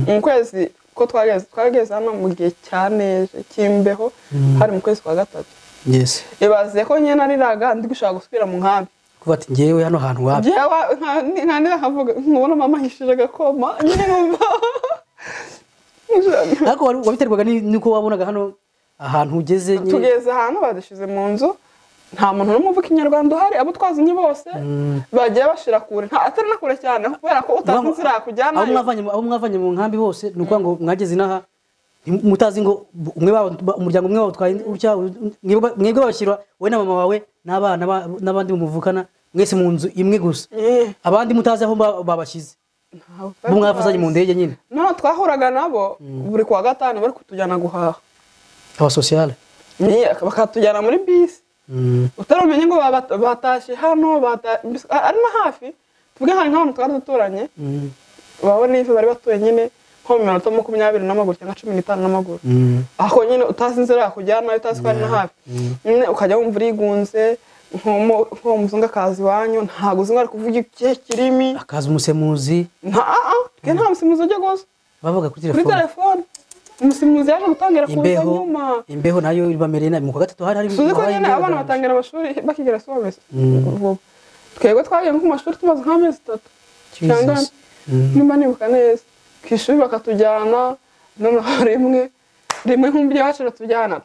mu kwezi ko twageze hano mu gihe cyaneje cy'imbeho hari mu kwezi kwa gatatu ibaze ko nyine nariraga ndi gushaka gusubira mu nkambi kuva ati ngewe hano hantu wapi nkandira nkavuga nkubona mama hishije agakoma nyine numva ariko wabiterwaga nuko wabonaga hano ahantu ugeze tugeze ahantu badushize mu nzu nta muntu n'umwe uvuga ikinyarwanda uhari, abo twazinye bose bagiye bashira kure, nta atari na kure cyane kubera ko utazi inzira kujyana. Abo mwavanye mu nkambi bose nuko ngo mwageze inaha mutazi ngo umwe umuryango umwe watwaye mwebwe bashyira wowe na mama wawe n'abana n'abandi muvukana mwese mu nzu imwe gusa, abandi mutazi aho babashyize bo mwafazanye mu ndege nyine. No twahuraga nabo buri kwa gatanu bari kutujyana guhaha, aba sociale bakatujyana muri bisi, utarumenye ngo batashe hano ari na hafi, tuvuge hari nk'abantu twari duturanye babona ife bari batuye nyine nko mu minota 20 n'amaguru cyangwa 15 n'amaguru, aho nyine utazi inzira kujyana, utazi ko ari na hafi nyine ukajya wumva urigunze nko muzungakazi wanyu, ntago uzi ngo ari kuvuga ikihe kirimi, akazi umusemuzi nta musimuzi ujya gose bavuga kuri telefone. Umusimuzi yaje gutangira kuza nyuma, imbeho nayo ibamereye nabi mu kwa gatatu hari suzi ko nyine abana batangira amashuri bakigera somese. Twebwe twagiye nko mu mashuri tumaze nk'amezi 3 cyangwa nimba nibuka neza, kwishuri bakatujyana noneho rimwe nk'umubyeyi wacu aratujyana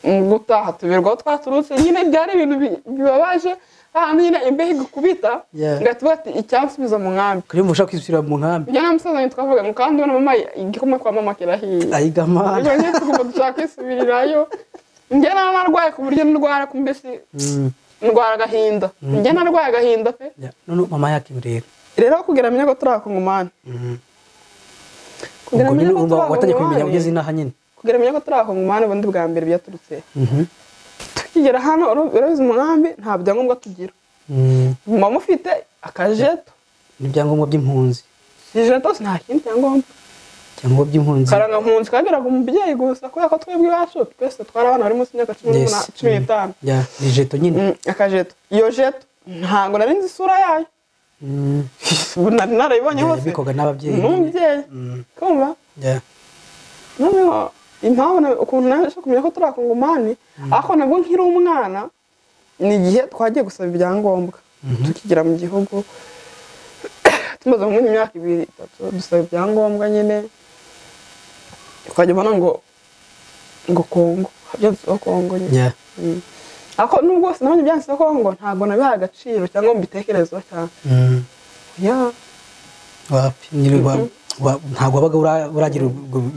gutaha tubirwaho twaturutse, nyine byari ibintu bibabaje, ahantu nyine imbeho igukubita ngatuba ati icyansubiza mu nkambi, kuri mvusha kwisubira mu nkambi. Njye namusaza twavuga ngo kandi ubona mama igikoma kwa mama kirahiye ayigama, nyine tugomba dushaka kwisubirirayo. Njye narwaye ku buryo ndwara ku mbese ndwara agahinda, njye narwaye agahinda pe. None mama yake rero kugira amenye ko turakongomani, kugira amenye ko watangiye kumenya ugeze inaha nyine, kugira amenye ko turakongomani ubundi bwa mbere byaturutse tukigera hano urabizi mu nkambi nta byangombwa tugira. Mama ufite akajeto n'ibyangombwa by'impunzi, ijeto nta kindi cyangombwa by'impunzi, karanga mpunzi kageraga umubyeyi gusa kubera ko twebwe iwacu twese twari abana bari munsi y'imyaka 15. ni jeto nyine, akajeto. Iyo jeto ntago nari nzi isura yayo, narayibonye hose bikoga n'ababyeyi n'umubyeyi kumva. Noneho impamvu ukuntu naje kumenya ko turakongomani, aho nabwo nkiri umwana ni igihe twagiye gusaba ibyangombwa tukigera mu gihugu, tumaze mu myaka 2-3 dusaba ibyangombwa nyine, twajya mbona ngo Kongo, byanditseho Kongo nyine. Ako nubwo sinabonye byanditseho Kongo ntabwo nabihaye agaciro cyangwa mbitekerezo cyane. Wapi ntabwo wabaga uragira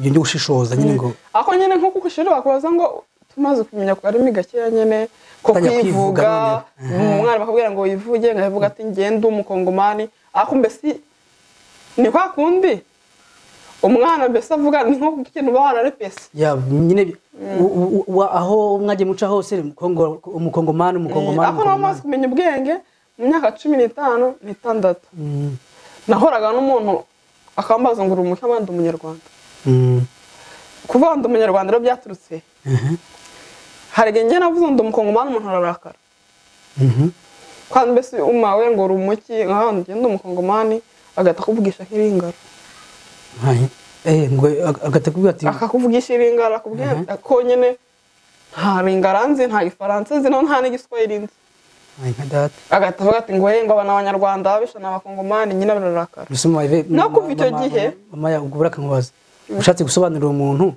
ibyo gushishoza nyine ngo ako nyine nko kukushira bakoza ngo tumaze kumenya ko ari migakeya nyine ko kwivuga, umwana bakabwira ngo yivuge ngavuga ati ngende umukongomani, ako mbese ni kwa kundi umwana mbese avuga ni nko ikintu bararepese nyine aho mwagiye muca hose umukongomani ako namaze kumenya ubwenge mu myaka 15 n'itandatu. Nahoraga n'umuntu akambaza ngo urumuke abandi umunyarwanda, kuvuga ngo umunyarwanda rero byaturutse hari genge navuze ngo umukongomani umuntu ararakara, kandi mbese umawe ngo urumuki nk'ahantu genda umukongomani agata kuvugisha nk'iringara, ngo agatakubwira ati akakuvugisha iringara, akubwira ko nyine nta ringara nzi, nta gifaransa nzi, nta n'igiswahili nzi, agatavuga ati ngo abana b'Abanyarwanda babisha n'abakongomani nyine bararakara. No kuva icyo gihe mama ubwo nkubaza ushatse gusobanurira umuntu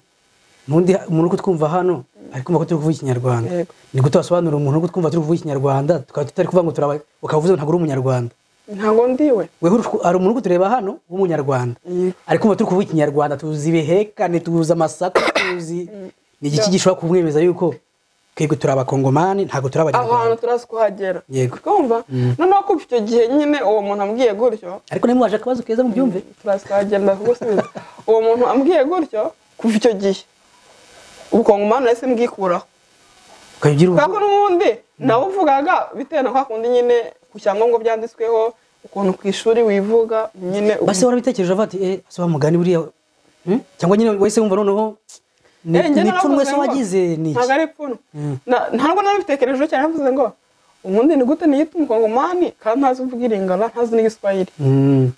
nundi umuntu kutwumva hano ariko mako turi kuvuga ikinyarwanda, ni gute wasobanurira umuntu kutwumva turi kuvuga ikinyarwanda tukaba tutari kuvuga ngo turaba ukavuze ntabwo uri umunyarwanda? Ntago ndiwe wewe ari umuntu kutureba hano w'umunyarwanda ariko mako turi kuvuga ikinyarwanda, tuzi bihekane, tuzi amasaka, tuzi ni iki gishobora kumwemeza yuko twebwe turi abakongomani ntago turi abanyarwanda, abantu turazi kuhagera kumva. Noneho kuva icyo gihe nyine uwo muntu ambwiye gutyo, ariko nimwe waje akabazo keza mu byumve, turazi kuhagenda kugusubiza. Uwo muntu ambwiye gutyo kuva icyo gihe ubukongomani nahise mbwikuraho, kuko n'ubundi nawe uvugaga bitewe na kwa kundi nyine ku cyangombwa byanditsweho ukuntu ku ishuri wivuga nyine. Base warabitekereje ati ase mugani buriya cyangwa nyine wese wumva noneho ni pfunwe se wagize ni ntago ari pfunwe, ntabwo narabitekereje cyane, navuze ngo ubundi ni gute niyita umukongomani kandi ntazi uvuga iringara, ntazi n'igiswahili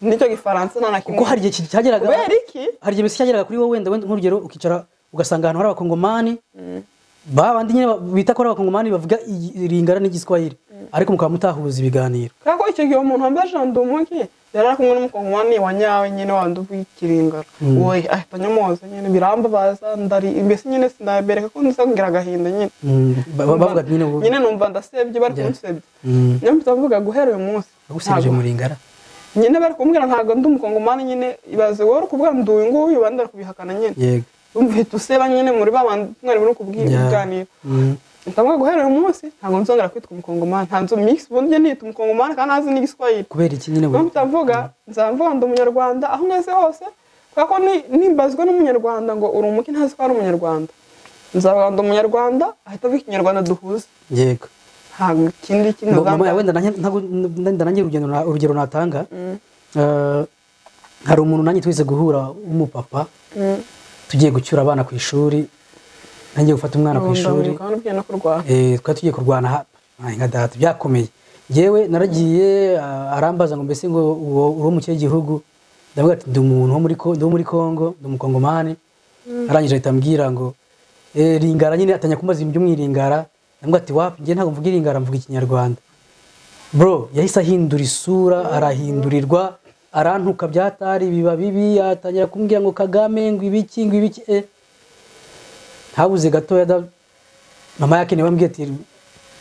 nicyo gifaransa nta na kimwe, kuko hari igihe cyageraga kubera iki hari igihe cyageraga kuri wowe wenda nk'urugero ukicara ugasanga ahantu hari abakongomani babandi nyine bita ko ari abakongomani bavuga iringara n'igiswahili ariko mukaba mutahuza ibiganiro, kako icyo gihe umuntu wambaje ndumuki yari kumwe n'umukongomani wa nyawe nyine wandi ubikiringara we ahita anyomoza nyine birambabaza mbese nyine sinabereka ko nzagira agahinda nyine bavuga nyine numva ndasebye bari kunsebye niyo mvuga guhera uyu munsi bagusebye muri ngara nyine bari kumbwira ntabwo ndi umukongomani nyine ibaze wowe kuvuga ndi uyu nguyu bandi bari kubihakana nyine yego umvita useba nyine muri babandi mwari muri kubwiganira ndavuga guhera uyu munsi ntabwo nzongera kwitwa umukongomani ntanzo mix ubundi nita umukongomani kandi azi n'igiswahili kubera iki nyine we nzavuga ndi umunyarwanda aho ngeze hose kuko nimbazwa n'umunyarwanda ngo uri umuki ntazi ko ari umunyarwanda nzavuga ndi umunyarwanda ahita avuga ikinyarwanda duhuze yego ntabwo ikindi kintu mama wenda nanjye urugero natanga hari umuntu nanjye twize guhura w'umupapa tugiye gucyura abana ku ishuri nanjye gufata umwana ku ishuri twari tugiye kurwana nka data byakomeye yewe naragiye arambaza ngo mbese ngo uri mu kihe gihugu ndavuga ati ndi umuntu wo muri Kongo ndi umukongomani arangije ahita ambwira ngo ringara nyine atanya kumbaza ibintu by'umwiringara ndavuga ati wapi njye ntabwo mvuga iringara mvuga ikinyarwanda bro yahise ahindura isura arahindurirwa arantuka byatari biba bibi atangira kumbwira ngo Kagame ngo ibiki habuze gatoya mama yake niwe ambwiye ati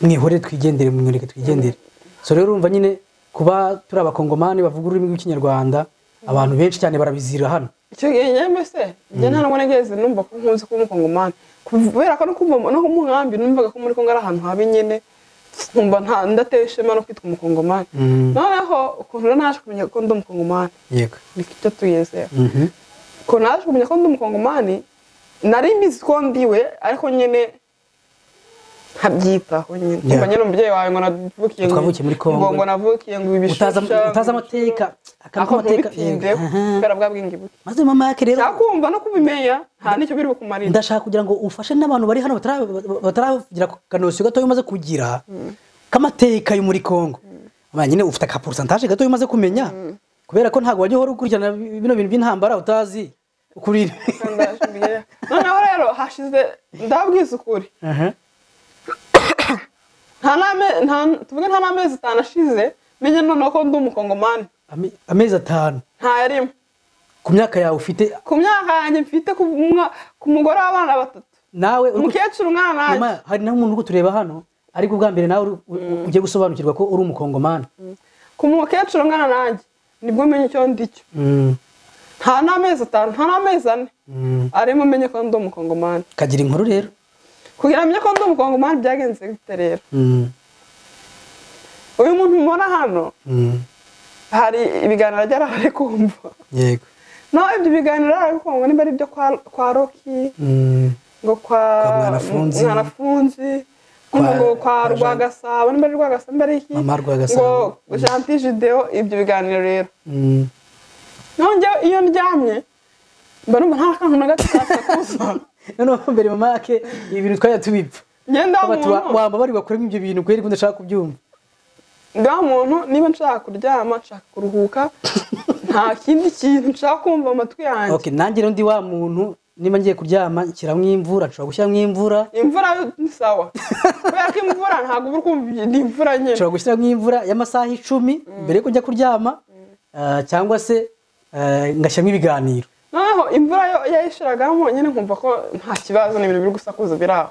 mwihore twigendere mwereke twigendere so rero urumva nyine kuba turi abakongomani bavuga ururimi rw'ikinyarwanda abantu benshi cyane barabizira hano icyo gihe se njye nta nabwo nageze numva ko nkunze kuba umukongomani kubera ko no mu nkambi numvaga ko muri Kongo ari ahantu habi nyine nkumva ndateye ishema no kwitwa umukongomani noneho ukuntu naje kumenya ko ndi umukongomani yego nicyo tugezeho ko naje kumenya ko ndi umukongomani nari mbizi ko ndiwe ariko nyine nkabyitaho nyine kumva nyine umubyeyi wawe ngo navukiye ngo navukiye ngo ibishusha utaza amateka akamateka kubera bwa bwingi buke maze mama yake rero cyakumva no kubimenya nta nicyo biri bukumarira ndashaka kugira ngo ufashe n'abantu bari hano bataragira kanosiyo gato umaze kugira kamateka yo muri Kongo nyine ufite ka pourcentage gato umaze kumenya kubera ko ntago wajye hora ukurikirana bino bintu by'intambara utazi ukuri noneho rero hashize ndabwiza ukuri tuvuge nta n'amezi 5 ashize menye noneho ko ndi umukongomani amezi 5 nta yarimo ku myaka yawe ufite ku myaka yanjye mfite ku mugore w'abana 3 nawe umukecuru umwana nanjye hari n'umuntu uri tureba hano ariko ubwa mbere nawe ugiye gusobanukirwa ko uri umukongomani ku mukecuru umwana nanjye nibwo menye icyo ndicyo nta n'amezi 5 nta n'amezi 4 arimo menye ko ndi umukongomani kagira inkuru rero kugira menye ko ndi umukongomani byagenze gute rero uyu muntu mubona hano hari ibiganiro ajya ari kumva yego no ibyo biganiro ari kumva nimba ari byo kwa Rocky ngo kwa Mwanafunzi ngo kwa Rwagasabo nimba ari Rwagasabo mbere iki ngo Gentil Judeo ibyo biganiro rero nonje iyo ndyamye mba numva nta kantu na gato kasakuza noneho mbere mama yake ibintu twajya tubipfa ngenda muntu wamba bari bakuremo ibyo bintu kweri ko ndashaka kubyumva nda muntu niba nshaka kuryama nshaka kuruhuka nta kindi kintu nshaka kumva amatwi yanjye okay nanjye rero ndi wa muntu niba ngiye kuryama nshyiramo imvura nshobora gushyiramo imvura ni sawa kubera ko imvura ntabwo uri kumva ni imvura nyine nshobora gushyiramo imvura y'amasaha 10 mbere yo kujya kuryama cyangwa se ngashyiramo ibiganiro noneho imvura yo yayishiragamo nyine nkumva ko nta kibazo n'ibintu biri gusakuza biraho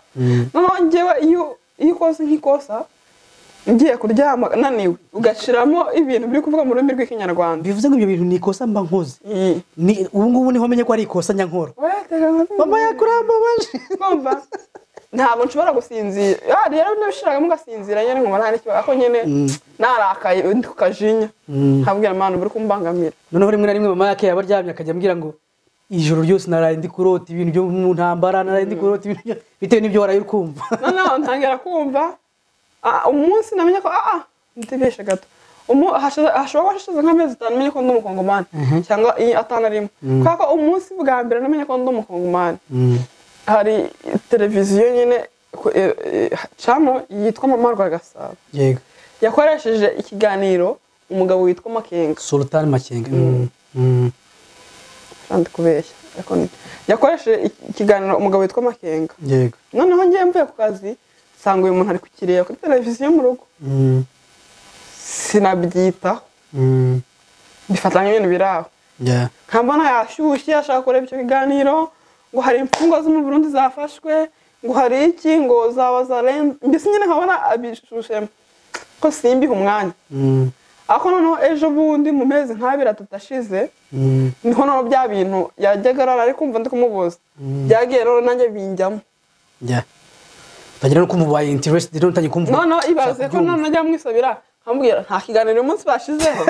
noneho njyewe iyo ukoze nk'ikosa ngiye kuryama naniwe ugashiramo ibintu biri kuvuga mu rurimi rw'ikinyarwanda bivuze ngo ibyo bintu ni ikosa mba nkoze ubu ngubu niho menye ko ari ikosa nyankora mama yakurambabaje kumva ntabwo nshobora gusinzira rero nabishiragamo ugasinzira nyine nkumva nta n'ikibazo ako nyine narakaye ndi kukajinya nkabwira abantu buri kumbangamira noneho rimwe na rimwe mama yake yabaryamye akajya ambwira ngo ijoro ryose naraye ndi kurota ibintu byo mu ntambara naraye ndi kurota ibintu bitewe n'ibyo waraye ukumva noneho ntangira kumva umunsi namenye ko ndibeshe gato hashobora hashize nk'amezi 5 menye ko ndi umukongomani cyangwa 5 arimo kuko umunsi bwa mbere namenye ko ndi umukongomani hari televiziyo nyine channel yitwa Mama Rwagasabo yego yakoresheje ikiganiro umugabo witwa Makenga Sultan Makenga kandi kubeshya yakoresheje ikiganiro umugabo witwa Makenga yego noneho ngiye mvuye ku kazi sanga uyu muntu ari kukireba kuri televiziyo mu rugo sinabyitaho bifatanya ibintu biraho nkambona yashyushye ashaka kureba icyo kiganiro ngo hari imfungwa zo mu Burundi zafashwe ngo hari iki ngo zabaza mbese nyine nkabona abishushe ko simbiha umwanya ako noneho ejo bundi mu mezi nk'abiri atatu ashize niho noneho bya bintu yajyaga arara ari kumva ndi kumubuza byagiye rero nanjye binjyamo utagira no kumubaye interest rero ntangiye kumva noneho ibaze ko noneho najya mwisabira nkambwira nta kiganiro uyu munsi bashizeho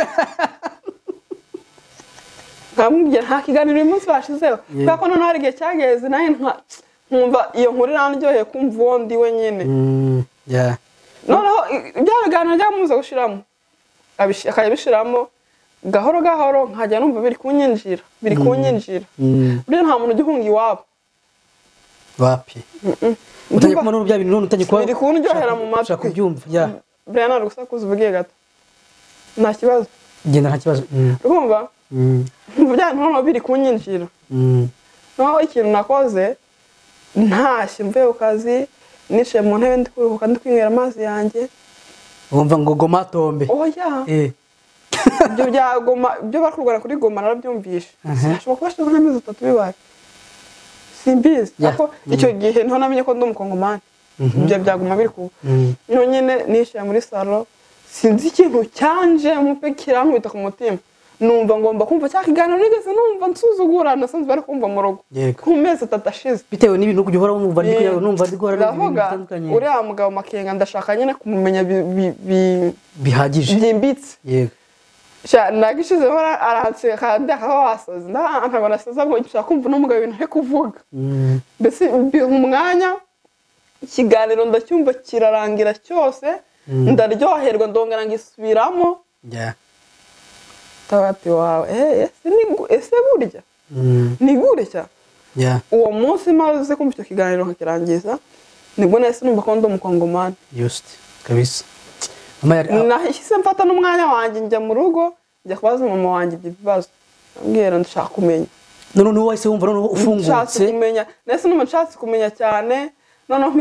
nta kiganiro uyu munsi bashizeho kubera ko noneho hari igihe cyageze nawe nkumva iyo nkuru irandyoheye kumva uwo ndi we nyine noneho bya biganiro byamuza gushiramo akayabishiramo gahoro gahoro nkajya numva biri kunyinjira buriya nta muntu ugihunga iwabo wapi utangiye kumva n'ubu bya bintu none utangiye kuba biri kunryohera mu matwi ushaka kubyumva buriya nari gusakuza uvugiye gato nta kibazo genda nta kibazo urumva bya bintu noneho biri kunyinjira noneho ikintu nakoze ntashye mvuye ku kazi nicaye mu ntebe ndi kuruhuka ndi kwinywera amazi yanjye wumva ngo goma tombe oya ibyo bya goma byo bakurwara kuri goma narabyumvishe ashobora kuba ashobora nk'amezi 3 bibaye simbizi ako icyo gihe niho namenye ko ndi umukongomani ibyo byaguma biri kuba nyine nishyira muri salo sinzi ikintu cyanje umupe kirankubita ku mutima numva ngomba kumva cya kiganiro nigeze numva nsuzugura nasanzwe bari kumva mu rugo ku mezi 3 ashize bitewe n'ibintu kujya uhora wumva ndi kugira numva ndi guhora bitandukanye uriya mugabo Makenga ndashaka nyine kumumenya bihagije byimbitse yego nagishize hora aratse kandi akaho wasoze ntabwo nasoza ngo nshaka kumva n'umugabo ibintu ari kuvuga mbese mu mwanya ikiganiro ndacyumva kirarangira cyose ndaryoherwa ndongera ngisubiramo tabati wawe ese burya ni gutya uwo munsi maze kumva icyo kiganiro nkakirangiza nibwo nahise numva ko ndi umukongomani just kabisa nahise mfata n'umwanya wanjye njya mu rugo njya kubaza mama wanjye ibyo bibazo ambwira ndashaka kumenya none wahise wumva none ufungutse nahise numva nshatse kumenya cyane noneho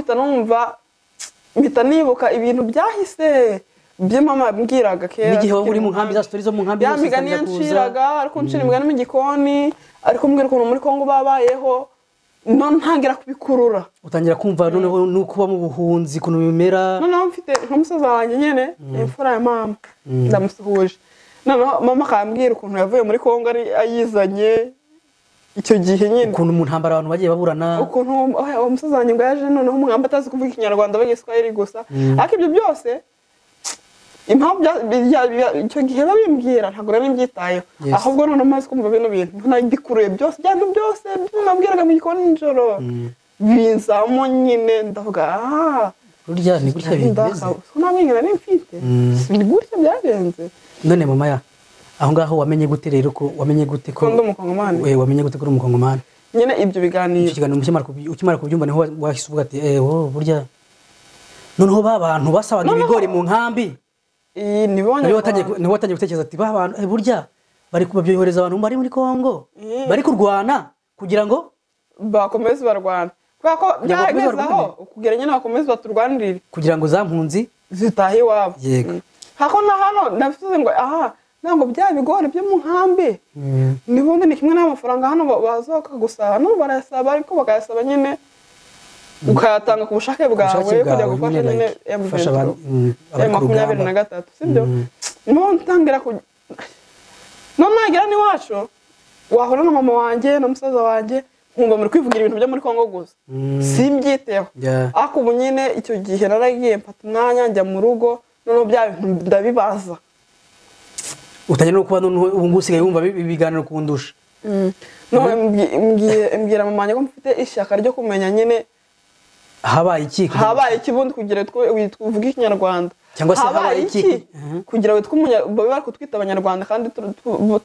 mpita nibuka ibintu byahise byo mama yambwiraga kera n'igihe waba uri mu nkambi za stories zo mu nkambi yose yamigani yanciraga ariko ncira imigani mu gikoni ariko mbwira ukuntu muri Kongo babayeho none ntangira kubikurura utangira kumva noneho nukuba mu buhunzi kuno bimera noneho mfite nk'umusaza wanjye nyene imfura ya mama ndamusuhuje noneho mama akambwira ukuntu yavuye muri Kongo ari ayizanye icyo gihe nyine ukuntu mu ntambara abantu bagiye baburana ukuntu uwo musaza wanjye ngo yaje noneho umwamba atazi kuvuga ikinyarwanda bagiswahili gusa ariko ibyo byose impamvu icyo gihe babimbwira ntabwo rero mbyitayeho ahubwo none amaze kumva bino bintu nabikuruye byose byantu byose nabwiraga mu gikoni nijoro binzamo nyine ndavuga burya ni gutya bimeze namenye nari mfite ni gutya byagenze none mama ya aho ngaho wamenye gute rero ko wamenye gute ko ndi umukongomani wamenye gute ko uri umukongomani nyine ibyo biganiro ukimara kubyumva niho wahise uvuga ati burya noneho babantu basabaga ibigori mu nkambi nibonye niho watangiye gutekereza ati babantu burya bari kubabyohereza abantu bari muri Kongo bari kurwana kugira ngo bakomeze barwana kubera ko byagezaho kugira nyine bakomeze baturwanirire kugira ngo zampunzi zitahe iwabo hako na hano navuze ngo ntabwo bya bigori byo mu nkambi nibundi ni kimwe n'amafaranga hano bazoka gusaba no barayasaba ariko bakayasaba nyine ukayatanga ku bushake bwawe kujya gufasha nyine M23 sibyo niho ntangira none nagira ni wacu wahora na mama wanjye na musaza wanjye nkumva muri kwivugira ibintu byo muri Kongo gusa simbyiteho ariko ubu nyine icyo gihe naragiye mfata umwanya njya mu rugo none bya bintu ndabibaza utangira no kuba ubu ngusigaye wumva ibiganiro kundusha none mbwira mama wanjye ko mfite ishyaka ryo kumenya nyine habaye iki bundi kugira tuvuge ikinyarwanda cyangwa se habaye iki kugira ngo bari kutwita abanyarwanda kandi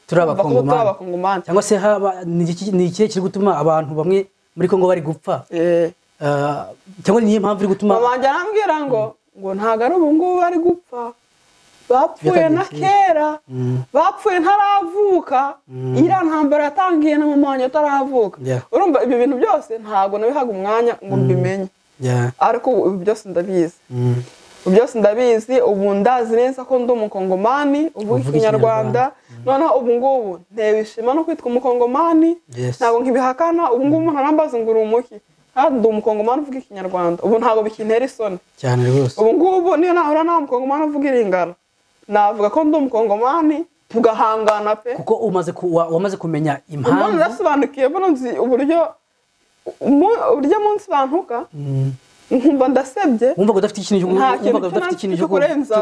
turi abakongomani cyangwa se ni ikihe kiri gutuma abantu bamwe muri Kongo bari gupfa cyangwa niyo mpamvu iri gutuma babanje arambwira ngo ntago ari ubu ngubu bari gupfa bapfuye na kera bapfuye ntaravuka iriya ntambara yatangiye na mama wanjye ataravuka urumva ibyo bintu byose ntago nabihaga umwanya ngo mbimenye ariko ibi byose ndabizi byose ndabizi ubu ndazi neza ko ndi umukongomani uvuga ikinyarwanda noneho ubu ngubu ntewe ishema no kwitwa umukongomani ntabwo nkibihakana ubu ngubu ntarambaza ngo uri umuki kandi ndi umukongomani uvuga ikinyarwanda ubu ntabwo bikintera isoni cyane rwose ubu ngubu niyo nahura nta mukongomani uvuga iringara navuga ko ndi umukongomani tugahangana pe kuko wamaze kumenya impamvu umuntu ndasobanukiye mbona nzi uburyo munsi bantuka nkumva ndasebye wumva udafite ikintu cyo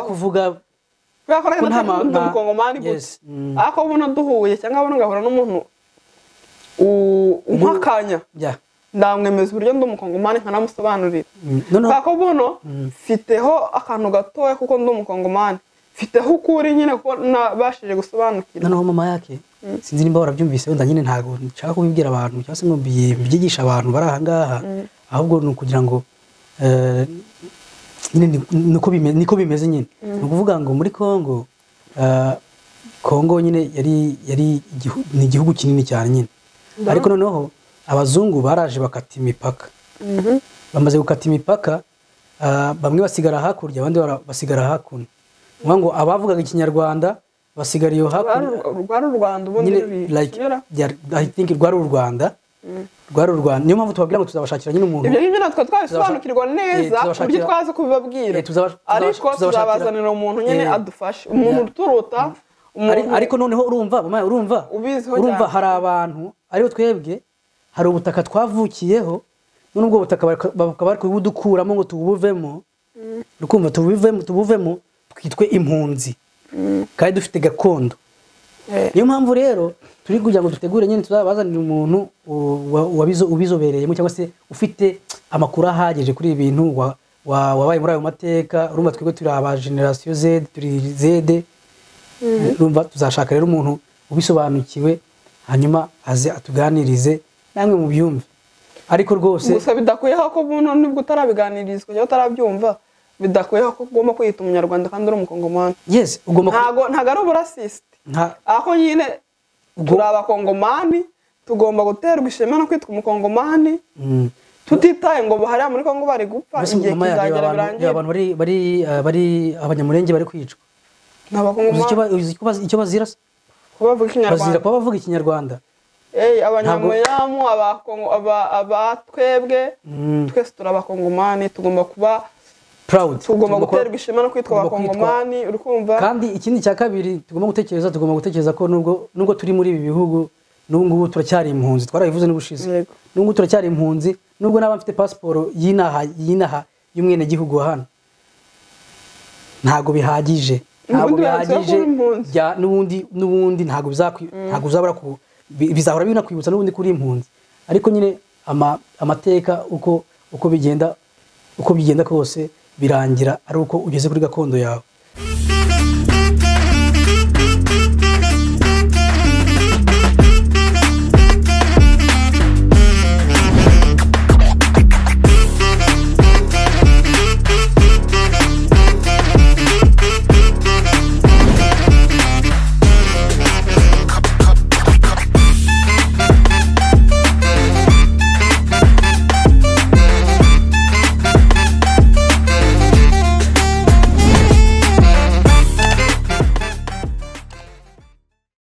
kuvuga ko nta mukongomani gusa ariko ubona duhuye cyangwa abona ngahura n'umuntu umpakanya ndamwemeza uburyo ndi umukongomani nkanamusobanurira kuko buno mfiteho akantu gatoya kuko ndi umukongomani mfiteho ukuri nyine kuko nabashije gusobanukira noneho mama yake sinzi nimba warabyumvise wenda nyine ntago nshaka kubibwira abantu cyangwa se ngo mbyigisha abantu bari aha ngaha ahubwo ni ukugira ngo niko bimeze nyine ni ukuvuga ngo muri Kongo nyine yari ni igihugu kinini cyane nyine ariko noneho abazungu baraje bakata imipaka bamaze gukata imipaka bamwe basigara hakurya abandi basigara hakuno ngo abavugaga ikinyarwanda basigara iyo hakuno rwari u Rwanda ubundi I think rwari u Rwanda niyo mpamvu tubabwira ngo tuzabashakira nyine umuntu ibyo ngibyo natwe twabisobanukirwa neza uburyo twaza kubibabwira ariko tuzabazanira umuntu nyine adufashe umuntu uturuta ariko noneho urumva hari abantu aribo twebwe hari ubutaka twavukiyeho none ubwo butaka bakaba bari kubudukuramo ngo tubuvemo rukumva tubuvemo twitwe impunzi kandi dufite gakondo niyo mpamvu rero turi kugira ngo dutegure nyine tuzabazanira umuntu ubizobereyemo cyangwa se ufite amakuru ahagije kuri ibintu wabaye muri ayo mateka urumva twebwe turi aba generation Z turi Z urumva tuzashaka rero umuntu ubisobanukiwe hanyuma aze atuganirize namwe mu byumve ariko rwose gusa bidakuyeho ko buno nibwo utarabiganirizwa cyangwa utarabyumva bidakuyeho ko ugomba kwita umunyarwanda kandi uri umukongomani yes ugomba ntago ari uburasiste aho nyine turi abakongomani tugomba guterwa ishema no kwitwa umukongomani tutitaye ngo hariya muri Kongo bari gupfa igihe kizagera birangiye abantu bari abanyamurenge bari kwicwa icyo bazira kuba bavuga ikinyarwanda abanyamuryamu abatwebwe twese turi abakongomani tugomba kuba proud tugomba guterwa ishema no kwitwa abakongomani urikumva kandi ikindi cya kabiri tugomba gutekereza ko nubwo turi muri ibi bihugu n'ubungubu turacyari impunzi twarabivuze n'ubushize n'ubungubu turacyari impunzi nubwo naba mfite pasiporo y'inaha y'umwene gihugu hano ntago bihagije n'ubundi ntago bizabura bizahora binakwibutsa n'ubundi kuri impunzi ariko nyine amateka uko bigenda kose birangira ari uko ugeze kuri gakondo yawe